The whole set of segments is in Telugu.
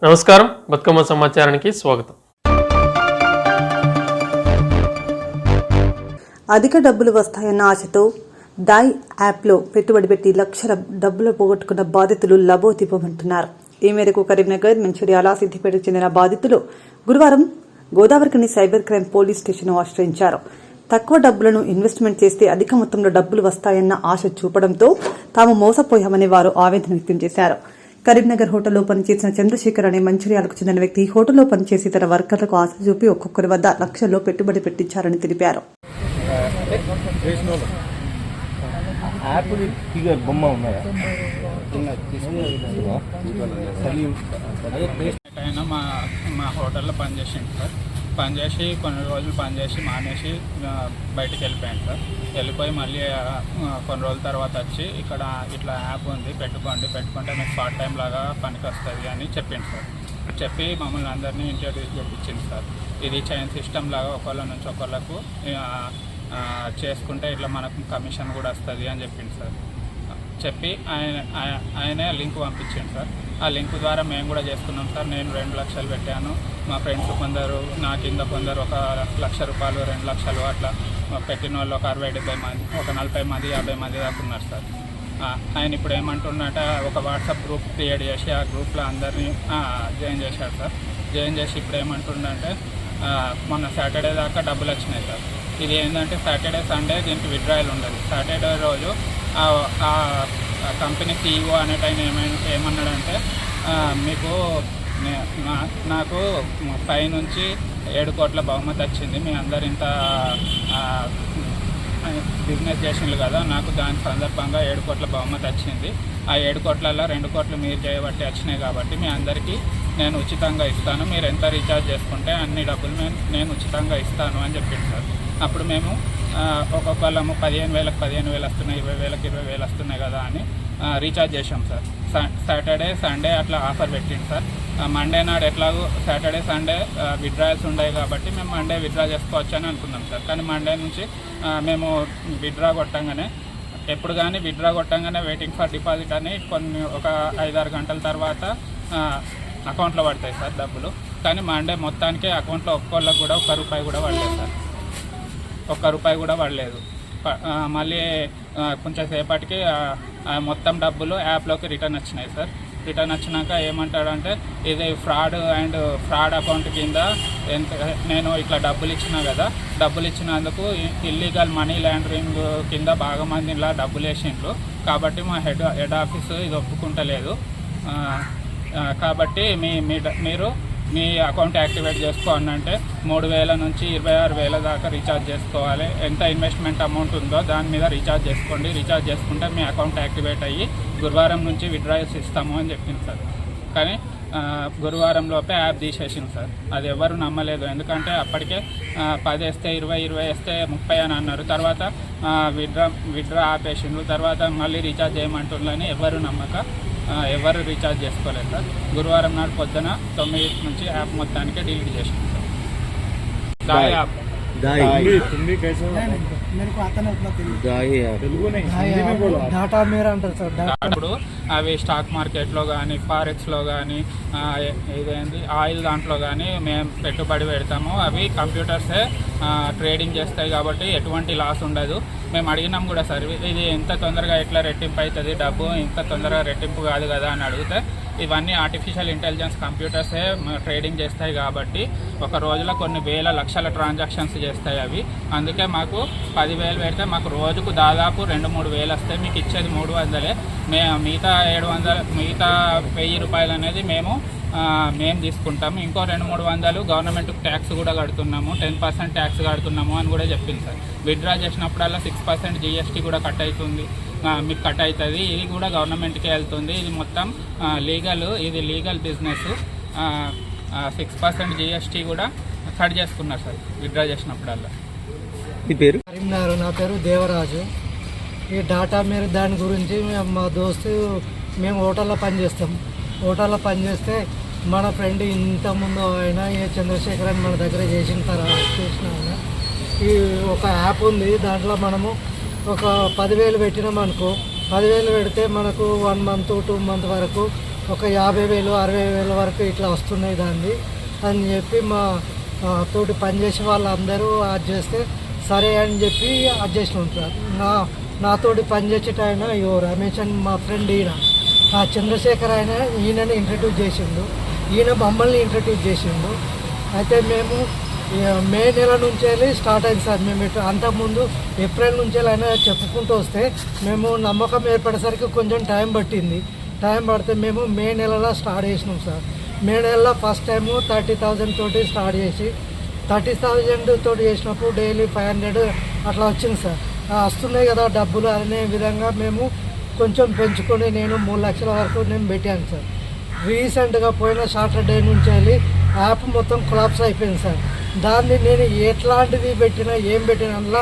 నమస్కారం, బతుకమ్మ సమాచారానికి స్వాగతం. అధిక డబ్బులు వస్తాయన్న ఆశతో దాయ్ యాప్లో పెట్టుబడి పెట్టి లక్షల డబ్బులు పోగొట్టుకున్న బాధితులు లబోదిబోమంటున్నారు. ఈ మేరకు కరీంనగర్, మంచిర్యాల, సిద్దిపేటకు చెందిన బాధితులు గురువారం Godavarikhani cyber crime police station ఆశ్రయించారు. తక్కువ డబ్బులను ఇన్వెస్ట్మెంట్ చేస్తే అధిక మొత్తంలో డబ్బులు వస్తాయన్న ఆశ చూపడంతో తాము మోసపోయామని వారు ఆవేదన వ్యక్తం చేశారు. కరీంనగర్ హోటల్లో పనిచేసిన చంద్రశేఖర్ అనే మంచిర్యాలకు చెందిన వ్యక్తి హోటల్లో పనిచేసి తన వర్కర్లకు ఆశ చూపి ఒక్కొక్కరి వద్ద లక్షల్లో పెట్టుబడి పెట్టించారని తెలిపారు. మా హోటల్లో పనిచేసింది సార్. పనిచేసి కొన్ని రోజులు పనిచేసి మానేసి బయటికి వెళ్ళిపోయాను సార్. వెళ్ళిపోయి మళ్ళీ కొన్ని రోజుల తర్వాత వచ్చి ఇక్కడ ఇట్లా యాప్ ఉంది, పెట్టుకుంటే మీకు పార్ట్ టైం లాగా పనికి వస్తుంది అని చెప్పింది సార్. చెప్పి మమ్మల్ని అందరినీ ఇంట్రడ్యూస్ చేయించింది సార్. ఇది చైన్ సిస్టమ్ లాగా ఒకళ్ళ నుంచి ఒకళ్ళకు చేసుకుంటే ఇట్లా మనకు కమిషన్ కూడా వస్తుంది అని చెప్పింది సార్. చెప్పి ఆయనే లింక్ పంపించాను సార్. ఆ లింక్ ద్వారా మేము కూడా చేసుకున్నాం సార్. నేను 2 లక్షలు పెట్టాను. మా ఫ్రెండ్స్ కొందరు, నా కింద కొందరు ఒక ₹1,00,000, 2 లక్షలు అట్లా పెట్టిన వాళ్ళు ఒక 60-70 మంది, ఒక 40 మంది, 50 మంది దాకా ఉన్నారు సార్. ఆయన ఇప్పుడు ఏమంటున్నట, ఒక వాట్సాప్ గ్రూప్ క్రియేట్ చేసి ఆ గ్రూప్లో అందరినీ జాయిన్ చేశారు సార్. జాయిన్ చేసి ఇప్పుడు ఏమంటుండంటే మొన్న సాటర్డే దాకా డబ్బులు వచ్చినాయి సార్. ఇది ఏంటంటే సాటర్డే, సండే దీనికి విత్డ్రాయల్ ఉండదు. సాటర్డే రోజు ఆ కంపెనీ CEO అనేట ఆయన ఏమన్నాడంటే, మీకు నాకు పైనుంచి 7 కోట్ల బహుమతి వచ్చింది, మీ అందరు ఇంత బిజినెస్ చేసిండ్రు కదా, నాకు దాని సందర్భంగా 7 కోట్ల బహుమతి వచ్చింది. ఆ 7 కోట్లలో 2 కోట్లు మీరు చేయబట్టి వచ్చినాయి కాబట్టి మీ అందరికీ నేను ఉచితంగా ఇస్తాను, మీరు ఎంత రీఛార్జ్ చేసుకుంటే అన్ని డబ్బులు నేను ఉచితంగా ఇస్తాను అని చెప్పింది సార్. అప్పుడు మేము ఒక్కొక్కళ్ళము 15,000కి 15,000 వస్తున్నాయి, 20,000కి 20,000 వస్తున్నాయి కదా అని రీఛార్జ్ చేసాం సార్. సాటర్డే, సండే అట్లా ఆఫర్ పెట్టింది సార్. మండే నాడు ఎట్లాగో సాటర్డే, సండే విత్డ్రాయల్స్ ఉన్నాయి కాబట్టి మేము మండే విత్డ్రా చేసుకోవచ్చు అని అనుకున్నాం సార్. కానీ మండే నుంచి మేము విత్డ్రా కొట్టంగానే, ఎప్పుడు కానీ విత్డ్రా కొట్టంగానే వెయిటింగ్ ఫర్ డిపాజిట్ అని ఒక 5-6 గంటల తర్వాత అకౌంట్లో పడతాయి సార్ డబ్బులు. కానీ మండే మొత్తానికి అకౌంట్లో ఒక్కోళ్ళకి కూడా ₹1 కూడా పడలేదు సార్. ₹1 కూడా పడలేదు. మళ్ళీ కొంచెం సేపటికి మొత్తం డబ్బులు యాప్లోకి రిటర్న్ వచ్చినాయి సార్. రిటర్న్ వచ్చినాక ఏమంటాడంటే, ఇది ఫ్రాడ్ అకౌంట్ కింద నేను ఇట్లా డబ్బులు ఇచ్చినా కదా, డబ్బులు ఇచ్చినందుకు ఇల్లీగల్ మనీ లాండరింగ్ కింద బాగా మంది ఇలా డబ్బులు వేసిండ్రు కాబట్టి మా హెడ్ ఆఫీసు ఇది ఒప్పుకుంటలేదు, కాబట్టి మీరు మీ అకౌంట్ యాక్టివేట్ చేసుకోవాలంటే 3,000 నుంచి 26,000 దాకా రీఛార్జ్ చేసుకోవాలి. ఎంత ఇన్వెస్ట్మెంట్ అమౌంట్ ఉందో దాని మీద రీఛార్జ్ చేసుకోండి. రీఛార్జ్ చేసుకుంటే మీ అకౌంట్ యాక్టివేట్ అయ్యి గురువారం నుంచి విత్డ్రాయల్స్ ఇస్తాము అని చెప్పింది సార్. కానీ గురువారం లోపే యాప్ తీసేసింది సార్. అది ఎవరు నమ్మలేదు. ఎందుకంటే అప్పటికే 10 వేస్తే 20, 20 వేస్తే 30 అని అన్నారు. తర్వాత విత్డ్రా ఆపేసిండ్రు. తర్వాత మళ్ళీ రీఛార్జ్ చేయమంటుందని ఎవరు నమ్మక ఎవరు రీఛార్జ్ చేసుకోలేదు సార్. గురువారం నాడు పొద్దున 9 నుంచి యాప్ మొత్తానికి డిలీట్ చేసింది సార్. దాయ్ యాప్ ఇప్పుడు అవి స్టాక్ మార్కెట్లో కానీ, ఫారెక్స్లో కానీ, ఇదేంటి ఆయిల్ దాంట్లో కానీ మేము పెట్టుబడి పెడతాము. అవి కంప్యూటర్సే ట్రేడింగ్ చేస్తాయి కాబట్టి ఎటువంటి లాస్ ఉండదు. మేము అడిగినాం కూడా సార్, ఇది ఎంత తొందరగా ఎట్లా రెట్టింపు అవుతుంది, డబ్బు ఇంత తొందరగా రెట్టింపు కాదు కదా అని అడిగితే, ఇవన్నీ ఆర్టిఫిషియల్ ఇంటెలిజెన్స్ కంప్యూటర్సే ట్రేడింగ్ చేస్తాయి కాబట్టి ఒక రోజులో కొన్ని వేల లక్షల ట్రాన్సాక్షన్స్ చేస్తాయి అవి. అందుకే మాకు 10,000 పెడితే మాకు రోజుకు దాదాపు 2-3 వేలు వస్తాయి. మీకు ఇచ్చేది 300. మిగతా 700, మిగతా ₹1,000 అనేది మేము తీసుకుంటాము. ఇంకో 200-300 గవర్నమెంట్కి ట్యాక్స్ కూడా కడుతున్నాము, 10% ట్యాక్స్ కడుతున్నాము అని కూడా చెప్పింది సార్. విత్డ్రా చేసినప్పుడల్లా 6% GST కూడా కట్ అవుతుంది, మీకు కట్ అవుతుంది. ఇది కూడా గవర్నమెంట్కే వెళ్తుంది. ఇది మొత్తం ఇది లీగల్ బిజినెస్. 6% GST కూడా కట్ చేసుకున్నారు సార్ విత్డ్రా చేసినప్పుడల్లా. మీ పేరు? నా పేరు దేవరాజు. ఈ డాటా మీరు దాని గురించి మా దోస్తు, మేము హోటల్లో పనిచేస్తాం. హోటల్లో పనిచేస్తే మన ఫ్రెండ్ ఇంతకుముందు ఆయన చంద్రశేఖర్ అని మన దగ్గర చేసిన ఆయన ఈ ఒక యాప్ ఉంది. దాంట్లో మనము ఒక 10,000 పెట్టినాం అనుకో, 10,000 పెడితే మనకు 1 month 2 month వరకు ఒక 50,000 60,000 వరకు ఇట్లా వస్తున్నాయి దాన్ని అని చెప్పి మా తోటి పనిచేసే వాళ్ళందరూ అది చేస్తే సరే అని చెప్పి అది చేసినాం సార్. నాతోటి పనిచేసేట ఆయన రమేష్ అని మా ఫ్రెండ్ ఈయన చంద్రశేఖర్ ఈయనని ఇంట్రడ్యూస్ చేసిండు, ఈయన మమ్మల్ని ఇంట్రడ్యూస్ చేసిండు. అయితే మేము మే నెల నుంచి స్టార్ట్ అయింది సార్. మేము అంతకుముందు ఏప్రిల్ నుంచి అయినా చెప్పుకుంటూ వస్తే మేము నమ్మకం ఏర్పడేసరికి కొంచెం టైం పట్టింది. టైం పడితే మేము మే నెలలో స్టార్ట్ చేసినాం సార్. మే నెలలో ఫస్ట్ టైము 30,000 తోటి స్టార్ట్ చేసి 30,000 తోటి చేసినప్పుడు డైలీ 500 అట్లా వచ్చింది సార్. వస్తున్నాయి కదా డబ్బులు అనే విధంగా మేము కొంచెం పెంచుకొని నేను 3 లక్షల వరకు నేను పెట్టాను సార్. రీసెంట్గా పోయిన సాటర్డే నుంచి వెళ్ళి యాప్ మొత్తం కొలాప్స్ అయిపోయింది సార్. దాన్ని నేను ఎట్లాంటిది పెట్టినా ఏం పెట్టినా అందులో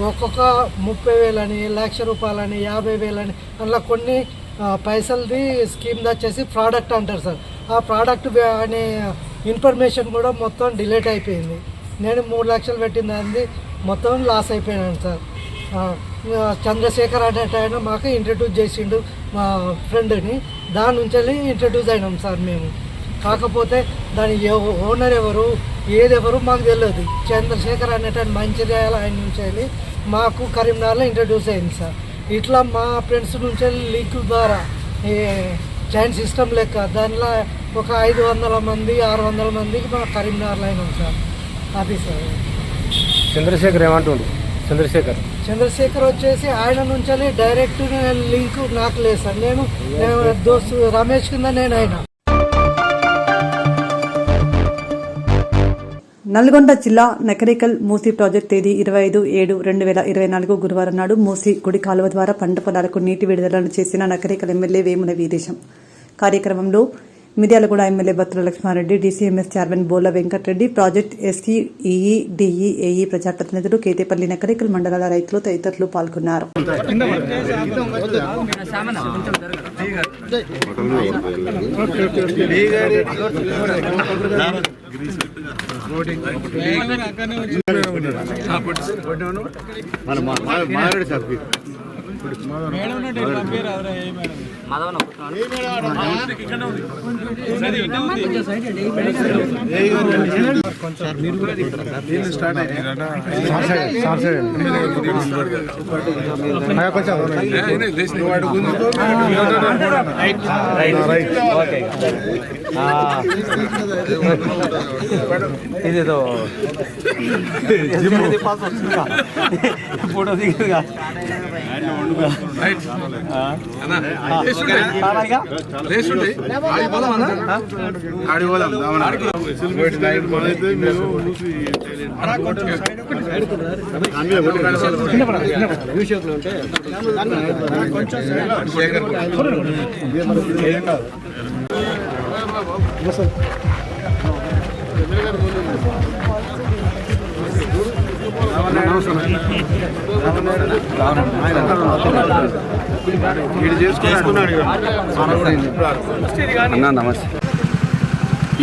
ఒక్కొక్క 30,000 అని, ₹1,00,000 అని, 50,000 అని అందులో కొన్ని పైసలది స్కీమ్ వచ్చేసి ప్రోడక్ట్ అంటారు సార్. ఆ ప్రోడక్ట్ అనే ఇన్ఫర్మేషన్ కూడా మొత్తం డిలీట్ అయిపోయింది. నేను 3 లక్షలు పెట్టిన దాన్ని మొత్తం లాస్ అయిపోయినాను సార్. చంద్రశేఖర్ అనే ఆయన మాకు ఇంట్రడ్యూస్ చేసిండు మా ఫ్రెండ్ని, దాని నుంచి ఇంట్రడ్యూస్ అయినాం సార్ మేము. కాకపోతే దాని ఓనర్ ఎవరు ఏదెవరు మాకు తెలియదు. చంద్రశేఖర్ అనేట మంచిర్యాల ఆయన నుంచి మాకు కరీంనగర్లో ఇంట్రడ్యూస్ అయింది సార్. ఇట్లా మా ఫ్రెండ్స్ నుంచి లింక్ ద్వారా చైన్ సిస్టమ్ లెక్క దానిలో ఒక 500 మంది 600 మందికి మా కరీంనగర్లో అయినాం సార్. అది సార్. చంద్రశేఖర్ ఏమంటుండు? చంద్రశేఖర్ వచ్చేసి ఆయన నుంచి డైరెక్ట్ లింక్ నాకు లేదు సార్. నేను దోస్తు రమేష్ కింద నేను అయినా. నల్గొండ జిల్లా నకరేకల్ మూసీ ప్రాజెక్టు తేదీ 25/7/2024 గురువారం నాడు మూసీ కుడి కాలువ ద్వారా పంట పొలాలకు నీటి విడుదలను చేసిన నకరేకల్ ఎమ్మెల్యే వేముల వీరేశం. కార్యక్రమంలో Miryalaguda MLA Battula Lakshma Reddy, DCMS chairman Bola Venkata Reddy, project SE, EE, DE, AE ప్రజాప్రతినిధులు, కేతేపల్లి, నకరేకల్ మండలాల రైతులు తదితరులు పాల్గొన్నారు. ఇదేదో ఫోటో దిగదుగా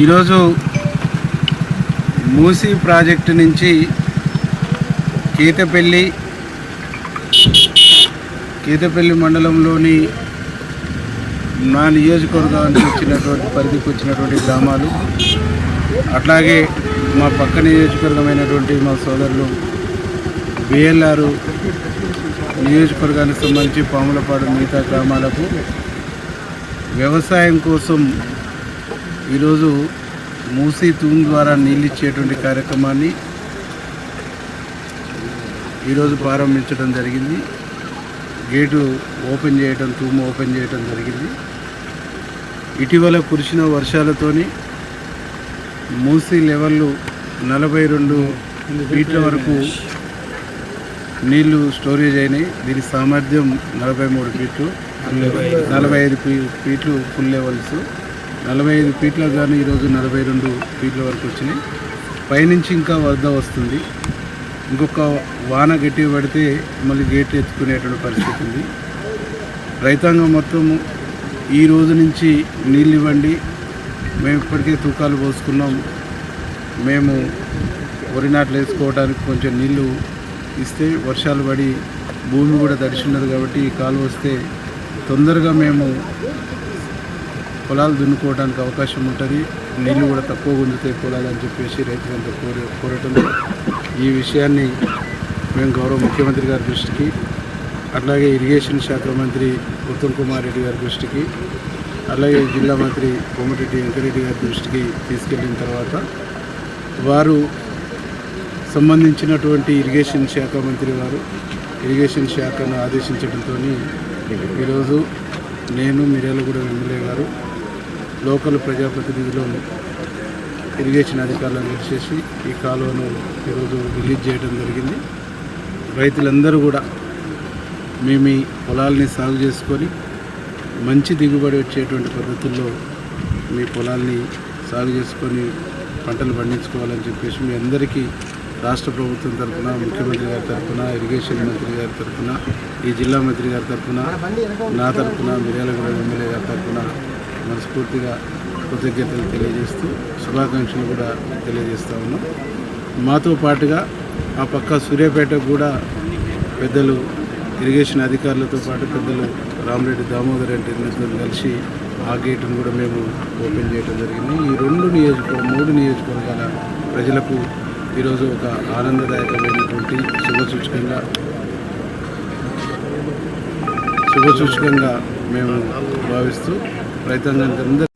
ఈరోజు మూసీ ప్రాజెక్టు నుంచి కేతపల్లి మండలంలోని నా నియోజకవర్గానికి వచ్చినటువంటి పరిధికి వచ్చినటువంటి గ్రామాలు, అట్లాగే మా పక్క నియోజకవర్గమైనటువంటి మా సోదరులు బిఎల్ఆర్ నియోజకవర్గానికి సంబంధించి పాములపాడు మిగతా గ్రామాలకు వ్యవసాయం కోసం ఈరోజు మూసీ తూము ద్వారా నీళ్ళు ఇచ్చేటువంటి కార్యక్రమాన్ని ఈరోజు ప్రారంభించడం జరిగింది. గేటు ఓపెన్ చేయడం, తూము ఓపెన్ చేయడం జరిగింది. ఇటీవల కురిసిన వర్షాలతోని మూసీ లెవెల్లు 42 ఫీట్ల వరకు నీళ్లు స్టోరేజ్ అయినాయి. దీని సామర్థ్యం 43 ఫీట్లు, 45 ఫీట్లు ఫుల్ లెవెల్స్. 45 ఫీట్లకు కానీ ఈరోజు 42 ఫీట్ల వరకు వచ్చినాయి. పైనుంచి ఇంకా వరద వస్తుంది. ఇంకొక వాన గట్టి పడితే మళ్ళీ గేట్ ఎత్తుకునేటువంటి పరిస్థితి ఉంది. రైతాంగం మొత్తం ఈ రోజు నుంచి నీళ్ళు ఇవ్వండి, మేము ఇప్పటికే తూకాలు పోసుకున్నాం, మేము వరి నాట్లు వేసుకోవడానికి కొంచెం నీళ్ళు ఇస్తే వర్షాలు పడి భూమి కూడా తడిచి ఉన్నది కాబట్టి ఈ కాలువ వస్తే తొందరగా మేము పొలాలు దున్నుకోవడానికి అవకాశం ఉంటుంది, నీళ్లు కూడా తక్కువ గుంజుతాయి పొలాలు అని చెప్పేసి రైతులంతా కోరటంతో ఈ విషయాన్ని మేము గౌరవ ముఖ్యమంత్రి గారి దృష్టికి, అట్లాగే ఇరిగేషన్ శాఖ మంత్రి ఉత్తమ్ కుమార్ రెడ్డి గారి దృష్టికి, అలాగే జిల్లా మంత్రి కోమటిరెడ్డి వెంకరెడ్డి గారి దృష్టికి తీసుకెళ్ళిన తర్వాత వారు సంబంధించినటువంటి ఇరిగేషన్ శాఖ మంత్రి వారు ఇరిగేషన్ శాఖను ఆదేశించడంతో ఈరోజు నేను మిర్యాలగూడ ఎమ్మెల్యే గారు లోకల్ ప్రజాప్రతినిధులను ఇరిగేషన్ అధికారులను చేసి ఈ కాలువను ఈరోజు రిలీజ్ చేయడం జరిగింది. రైతులందరూ కూడా మేము ఈ పొలాల్ని సాగు చేసుకొని మంచి దిగుబడి వచ్చేటువంటి పద్ధతుల్లో మీ పొలాల్ని సాగు చేసుకొని పంటలు పండించుకోవాలని చెప్పేసి మీ అందరికీ రాష్ట్ర ప్రభుత్వం తరఫున, ముఖ్యమంత్రి గారి తరఫున, ఇరిగేషన్ మంత్రి గారి తరఫున, ఈ జిల్లా మంత్రి గారి తరఫున, నా తరఫున, మిర్యాలగూడ ఎమ్మెల్యే గారి తరఫున మనస్ఫూర్తిగా కృతజ్ఞతలు తెలియజేస్తూ శుభాకాంక్షలు కూడా తెలియజేస్తూ ఉన్నాం. మాతో పాటుగా ఆ పక్క సూర్యాపేట కూడా పెద్దలు ఇరిగేషన్ అధికారులతో పాటు పెద్దలు రామరెడ్డి దామోదర్ రెడ్డితో కలిసి ఆ గేటును కూడా మేము ఓపెన్ చేయడం జరిగింది. ఈ మూడు నియోజకవర్గాల ప్రజలకు ఈరోజు ఒక ఆనందదాయకమైనటువంటి శుభసూచకంగా మేము భావిస్తూ రైతాంగానికి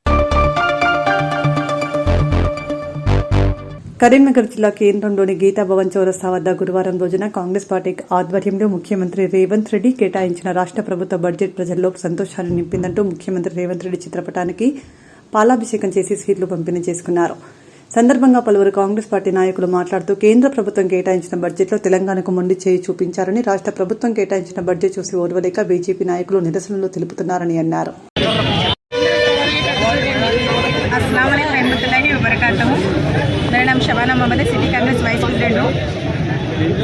కరీంనగర్ జిల్లా కేంద్రంలోని గీతాభవన్ చౌరస్తా వద్ద గురువారం రోజున కాంగ్రెస్ పార్టీ ఆధ్వర్యంలో ముఖ్యమంత్రి రేవంత్ రెడ్డి కేటాయించిన రాష్ట్ర ప్రభుత్వ బడ్జెట్ ప్రజల్లో సంతోషాన్ని నింపిందంటూ ముఖ్యమంత్రి రేవంత్ రెడ్డి చిత్రపటానికి పాలాభిషేకం చేసి స్వీట్లు పంపిణీ చేసుకున్నారు. సందర్భంగా పలువురు కాంగ్రెస్ పార్టీ నాయకులు మాట్లాడుతూ కేంద్ర ప్రభుత్వం కేటాయించిన బడ్జెట్లో తెలంగాణకు మొండి చేయి చూపించారని, రాష్ట్ర ప్రభుత్వం కేటాయించిన బడ్జెట్ చూసి ఓర్వలేక బీజేపీ నాయకులు నిరసనలు తెలుపుతున్నారని అన్నారు. मेरा नाम शबाना मोहम्मद है, सिटी कांग्रेस वाइस प्रेसिडेंट हूँ।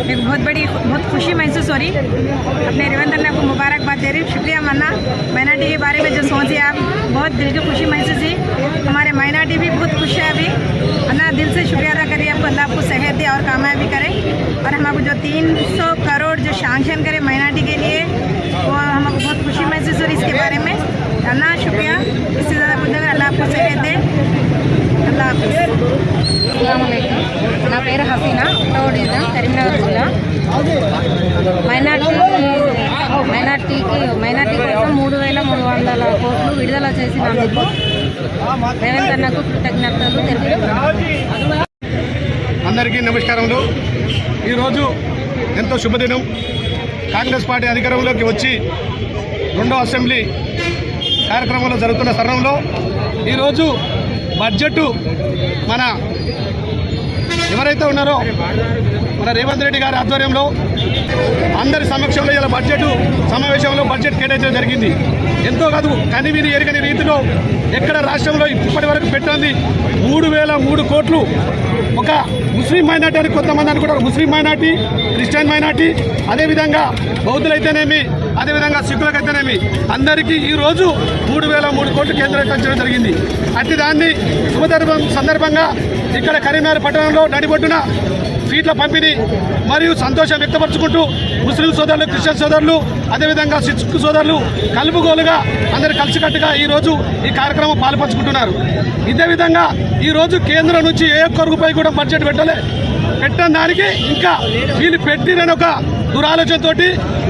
मेरे को बहुत खुशी महसूस हो रही, अपने रेवंत अन्ना को मुबारकबाद दे रही हूँ। शुक्रिया मन्ना, माइनॉरिटी के बारे में जो सोचे आप, बहुत दिल की खुशी महसूस हुई। हमारे माइनॉरिटी भी बहुत खुश है अभी। अन्ना दिल से शुक्रिया अदा करिए आपको, अल्लाह आपको सेहत दे और कामयाबी करे। और हमको जो 300 करोड़ जो सैंक्शन करे माइनॉरिटी के लिए, वो हमको बहुत खुशी महसूस हो रही इसके बारे में। अन्ना शुक्रिया, इससे ज़्यादा कुछ नहीं, अल्लाह आपको सेहत दे। నా పేరు హసీనా, ఒకటో డివిజన్, కరీంనగర్ జిల్లా. మైనార్టీ కోసం 3,300 కోట్లు విడుదల చేసినందుకు రేవంత్ అన్నకు కృతజ్ఞతలు తెలుపుతున్నాను. అందరికీ నమస్కారములు. ఈరోజు ఎంతో శుభదినం. కాంగ్రెస్ పార్టీ అధికారంలోకి వచ్చి 2వ అసెంబ్లీ కార్యక్రమంలో జరుగుతున్న తరుణంలో ఈరోజు బడ్జెట్ మన ఎవరైతే ఉన్నారో మన రేవంత్ రెడ్డి గారి ఆధ్వర్యంలో అందరి సమక్షంలో ఇలా బడ్జెట్ సమావేశంలో బడ్జెట్ కేటాయించడం జరిగింది. ఎంతో కాదు, కనివిని ఎరగని రీతిలో ఎక్కడ రాష్ట్రంలో ఇప్పటి వరకు పెట్టింది 3,003 కోట్లు. ఒక ముస్లిం మైనార్టీ అని కొంతమంది అనుకుంటారు, ముస్లిం మైనార్టీ, క్రిస్టియన్ మైనార్టీ, అదేవిధంగా బౌద్ధులైతేనేమి, అదేవిధంగా సిక్కులకైతేనేమి అందరికీ ఈరోజు 3,003 కోట్లు కేంద్రీకరించడం జరిగింది. అట్టి దాన్ని సందర్భంగా ఇక్కడ కరీంనగర్ పట్టణంలో నడిబొడ్డున స్వీట్ల పంపిణీ మరియు సంతోషం వ్యక్తపరుచుకుంటూ ముస్లిం సోదరులు, క్రిస్టియన్ సోదరులు, అదేవిధంగా సిక్కు సోదరులు కలుపుగోలుగా అందరు కలిసికట్టుగా ఈరోజు ఈ కార్యక్రమం పాల్పంచుకుంటున్నారు. ఇదే విధంగా ఈరోజు కేంద్రం నుంచి ఏ ఒక్క రూపాయి కూడా బడ్జెట్ పెట్టిన దానికి ఇంకా వీళ్ళు పెట్టిరని ఒక దురాలోచనతో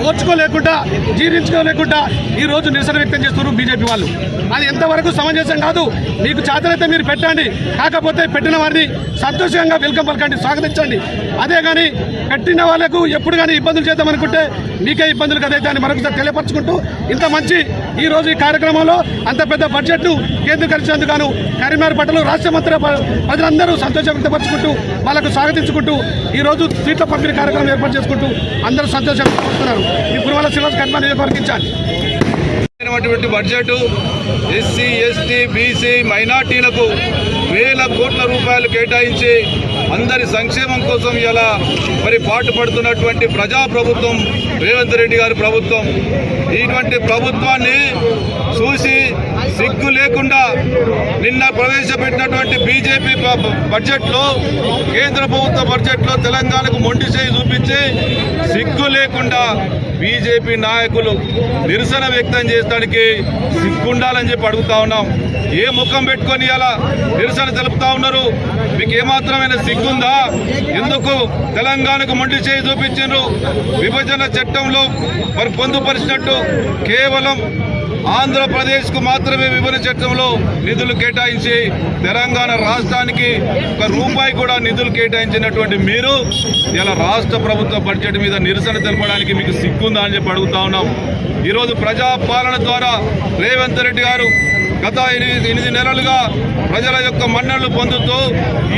ఓర్చుకోలేకుండా, జీర్ణించుకోలేకుండా ఈరోజు నిరసన వ్యక్తం చేస్తున్నారు బీజేపీ వాళ్ళు. అది ఎంతవరకు సమంజసం కాదు. మీకు చేతనైతే మీరు పెట్టండి, కాకపోతే పెట్టిన వారిని సంతోషంగా వెల్కమ్ పలకండి, స్వాగతించండి. అదే కానీ పెట్టిన వాళ్ళకు ఎప్పుడు కానీ ఇబ్బందులు చేద్దామనుకుంటే మీకే ఇబ్బందులు కదైతే అని మరొకసారి తెలియపరచుకుంటూ, ఇంత మంచి ఈరోజు ఈ కార్యక్రమంలో అంత పెద్ద బడ్జెట్ను కేంద్రీకరించేందుకు గాను కరీంనగర్ పట్టణంలో రాష్ట్ర మంత్రి ప్రజలందరూ సంతోషం వ్యక్తపరుచుకుంటూ వాళ్ళకు స్వాగతించుకుంటూ ఈరోజు సీట్ల పంపిణీ కార్యక్రమం ఏర్పాటు చేసుకుంటూ అందరూ సంతోషం వ్యక్తపరుస్తున్నారు. ఈ పురవల శ్రీనివాస్ కర్మ నియోజకవర్గించాలి. బడ్జెట్ ఎస్సీ, ఎస్టీ, బీసీ మైనార్టీలకు 1,000 కోట్ల రూపాయలు కేటాయించి అందరి సంక్షేమం కోసం ఇలా మరి పాటుపడుతున్నటువంటి ప్రజాప్రభుత్వం రేవంత్ రెడ్డి గారి ప్రభుత్వం. ఇటువంటి ప్రభుత్వాన్ని చూసి సిగ్గు లేకుండా నిన్న ప్రవేశపెట్టినటువంటి బీజేపీ బడ్జెట్లో, కేంద్ర ప్రభుత్వ బడ్జెట్లో తెలంగాణకు మొండి చేయి చూపించి సిగ్గు లేకుండా బీజేపీ నాయకులు నిరసన వ్యక్తం చేయడానికి సిగ్గుండాలని చెప్పి అడుగుతా ఉన్నాం. ఏ ముఖం పెట్టుకొని అలా నిరసన తెలుపుతా ఉన్నారు? మీకు ఏమాత్రమైన సిగ్గుందా? ఎందుకు తెలంగాణకు మొండి చేయి చూపించారు? విభజన చట్టంలో మరి పొందుపరిచినట్టు కేవలం ఆంధ్రప్రదేశ్కు మాత్రమే విభజన చట్టంలో నిధులు కేటాయించి తెలంగాణ రాష్ట్రానికి ₹1 కూడా నిధులు కేటాయించినటువంటి మీరు ఇలా రాష్ట్ర ప్రభుత్వ బడ్జెట్ మీద నిరసన తెలపడానికి మీకు సిగ్గుందా అని చెప్పి అడుగుతా ఉన్నాం. ఈరోజు ప్రజాపాలన ద్వారా రేవంత్ రెడ్డి గారు గత 8 నెలలుగా ప్రజల యొక్క మన్ననలు పొందుతూ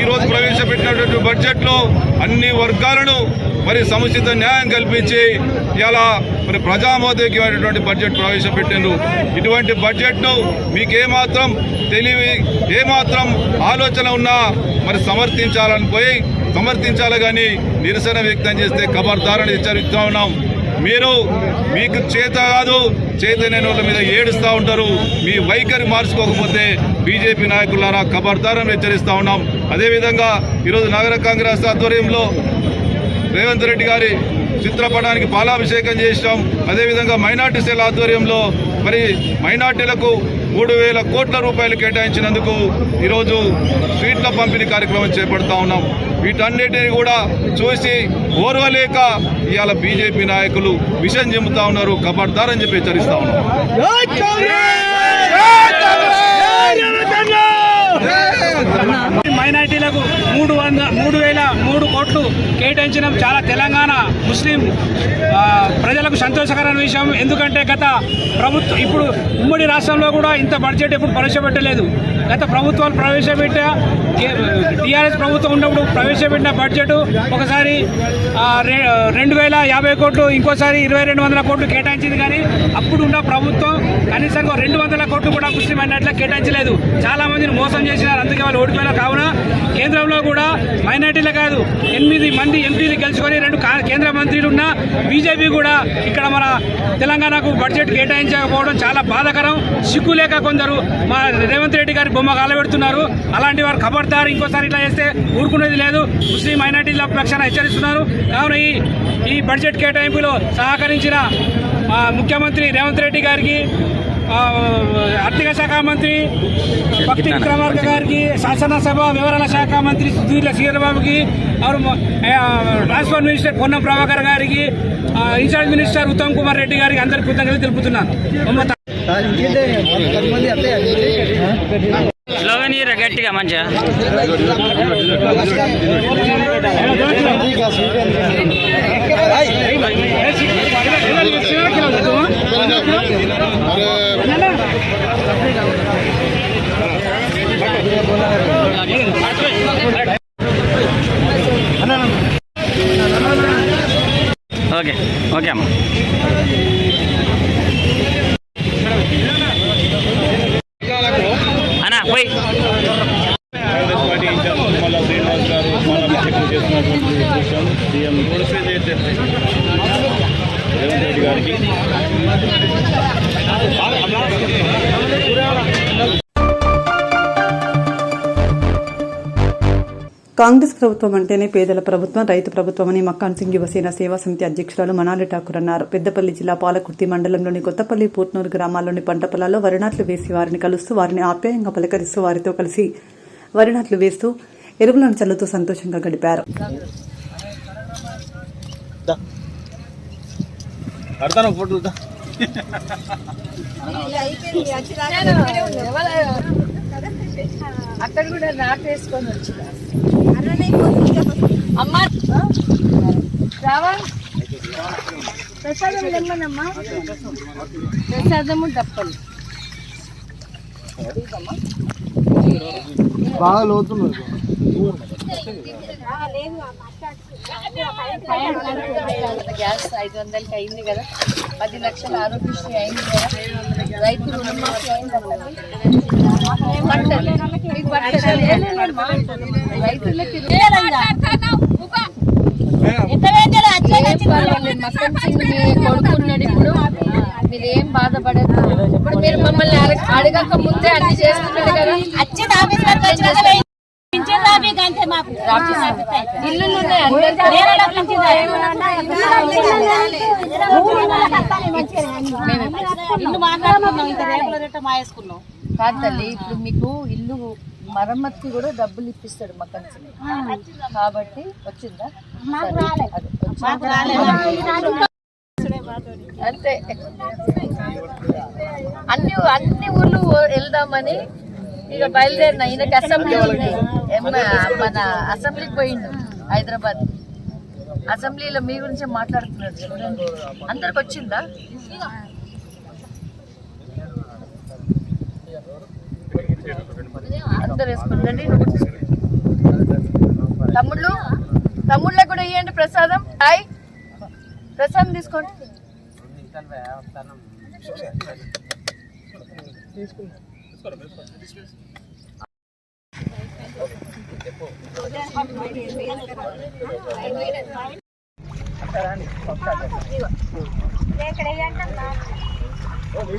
ఈరోజు ప్రవేశపెట్టినటువంటి బడ్జెట్లో అన్ని వర్గాలను మరి సముచిత న్యాయం కల్పించి ఇలా మరి ప్రజామోదకమైనటువంటి బడ్జెట్ ప్రవేశపెట్టారు. ఇటువంటి బడ్జెట్ను మీకేమాత్రం తెలివి, ఏమాత్రం ఆలోచన ఉన్నా మరి సమర్థించాలి కానీ నిరసన వ్యక్తం చేస్తే ఖబర్దారని హెచ్చరిస్తూ ఉన్నాం. మీకు చేత కాదు, చేతనైన వాళ్ళ మీద ఏడుస్తూ ఉంటారు. మీ వైఖరి మార్చుకోకపోతే బీజేపీ నాయకులారా ఖబర్దారని హెచ్చరిస్తూ ఉన్నాం. అదేవిధంగా ఈరోజు నగర కాంగ్రెస్ ఆధ్వర్యంలో రేవంత్ రెడ్డి గారి చిత్రపటానికి పాలాభిషేకం చేసినాం. అదేవిధంగా మైనార్టీ సెల్ ఆధ్వర్యంలో మరి మైనార్టీలకు 3,000 కోట్ల రూపాయలు కేటాయించినందుకు ఈరోజు స్వీట్ల పంపిణీ కార్యక్రమం చేపడతా ఉన్నాం. వీటన్నిటిని కూడా చూసి ఓర్వలేక ఇవాళ బీజేపీ నాయకులు విషం చెబుతా ఉన్నారు. ఖబర్దారని చెప్పి హెచ్చరిస్తా ఉన్నాం. మైనార్టీలకు 3,003 కోట్లు కేటాయించడం చాలా తెలంగాణ ముస్లిం ప్రజలకు సంతోషకరమైన విషయం. ఎందుకంటే గత ప్రభుత్వం, ఇప్పుడు ఉమ్మడి రాష్ట్రంలో కూడా ఇంత బడ్జెట్ ఎప్పుడు ప్రవేశపెట్టలేదు. గత ప్రభుత్వాలు టీఆర్ఎస్ ప్రభుత్వం ఉన్నప్పుడు ప్రవేశపెట్టిన బడ్జెట్ ఒకసారి 2,050 కోట్లు, ఇంకోసారి 2,200 కోట్లు కేటాయించింది. కానీ అప్పుడు ఉన్న ప్రభుత్వం కనీసంగా 200 కోట్లు కూడా ముస్లిం మైనార్టీలకు కేటాయించలేదు. చాలా మందిని మోసం చేసినారు, అందుకే వాళ్ళు ఓడిపోయినారు. కావున కేంద్రంలో కూడా మైనార్టీలే కాదు 8 మంది ఎంపీలు గెలుచుకొని 2 కేంద్ర మంత్రులు ఉన్న బీజేపీ కూడా ఇక్కడ మన తెలంగాణకు బడ్జెట్ కేటాయించకపోవడం చాలా బాధాకరం. సిగ్గు లేక కొందరు మా రేవంత్ రెడ్డి గారి బొమ్మ కాలబెడుతున్నారు. అలాంటి వారు ఖబర్దారు, ఇంకోసారి ఇట్లా చేస్తే ఊరుకునేది లేదు. ముస్లిం మైనార్టీల పక్షాన హెచ్చరిస్తున్నారు. కావున ఈ బడ్జెట్ కేటాయింపులో సహకరించిన ముఖ్యమంత్రి రేవంత్ రెడ్డి గారికి, ఆర్థిక శాఖ మంత్రి భక్తి విక్రమార్క గారికి, శాసనసభ వివరాల శాఖ మంత్రి సుధీర్ల శ్రీధరబాబుకి, ట్రాన్స్పోర్ట్ మినిస్టర్ పొన్నం ప్రభాకర్ గారికి, ఇన్ఛార్జ్ మినిస్టర్ ఉత్తమ్ కుమార్ రెడ్డి గారికి అందరికీ కృతజ్ఞతలు తెలుపుతున్నాను. గట్టిగా మంచిగా ఓకే ఓకే అమ్మా. అన్నా పోయి కాంగ్రెస్ పార్టీ ఇన్ఛార్జ్ తుమ్మల శ్రీనివాస్ గారు పాలాభిషేకం చేస్తున్నటువంటి విషయం సీఎం రేవంత్ రెడ్డి గారికి. కాంగ్రెస్ ప్రభుత్వం అంటేనే పేదల ప్రభుత్వం, రైతు ప్రభుత్వం అని మక్కాన్ సింగ్ యువసేన సేవా సమితి అధ్యక్షురాలు మనాలి ఠాకూర్ అన్నారు. పెద్దపల్లి జిల్లా పాలకుర్తి మండలంలోని కొత్తపల్లి, పూట్నూరు గ్రామాల్లోని పంట పొలాల్లో వరి నాట్లు వేసి వారిని కలుస్తూ, వారిని ఆప్యాయంగా పలకరిస్తూ, వారితో కలిసి వరి నాట్లు వేస్తూ ఎరువులను చల్లుతూ సంతోషంగా గడిపారు. అక్కడ కూడా నాటు వేసుకొని వచ్చిన అమ్మ రావా ప్రసాదం లేమ్మనమ్మా, ప్రసాదము డప్పలు బాగా లోతున్నారు. గ్యాస్ 500కి అయింది కదా, 10 లక్షల ఆరోగ్యశ్రీ అయింది కదా, రైతు రుణమాఫీ అయింది రైతులకి మక్కన్ సింగ్ కొడుకున్నాడు. ఇప్పుడు మీరు ఏం బాధపడదు. ఇప్పుడు మీరు మమ్మల్ని అడగక ముందే అన్ని చేస్తున్నాడు కదా. ఇల్లులు ఉన్నాయి కాదు తల్లి. ఇప్పుడు మీకు ఇల్లు మరమ్మత్కి కూడా డబ్బులు ఇప్పిస్తాడు మక్కన్ సింగ్ కాబట్టి వచ్చిందా? అంతే. అన్ని ఊర్లు వెళ్దామని ఇక బయలుదేరిన. ఈయనకి అసెంబ్లీ ఉంది, మన అసెంబ్లీకి పోయిండు హైదరాబాద్. అసెంబ్లీలో మీ గురించి మాట్లాడుతున్నాడు. అందరికి వచ్చిందా? అందరు వేసుకుంటండి. తమ్ముళ్ళకి కూడా ఇవ్వండి ప్రసాదం. హాయ్ ప్రసాదం తీసుకోండి.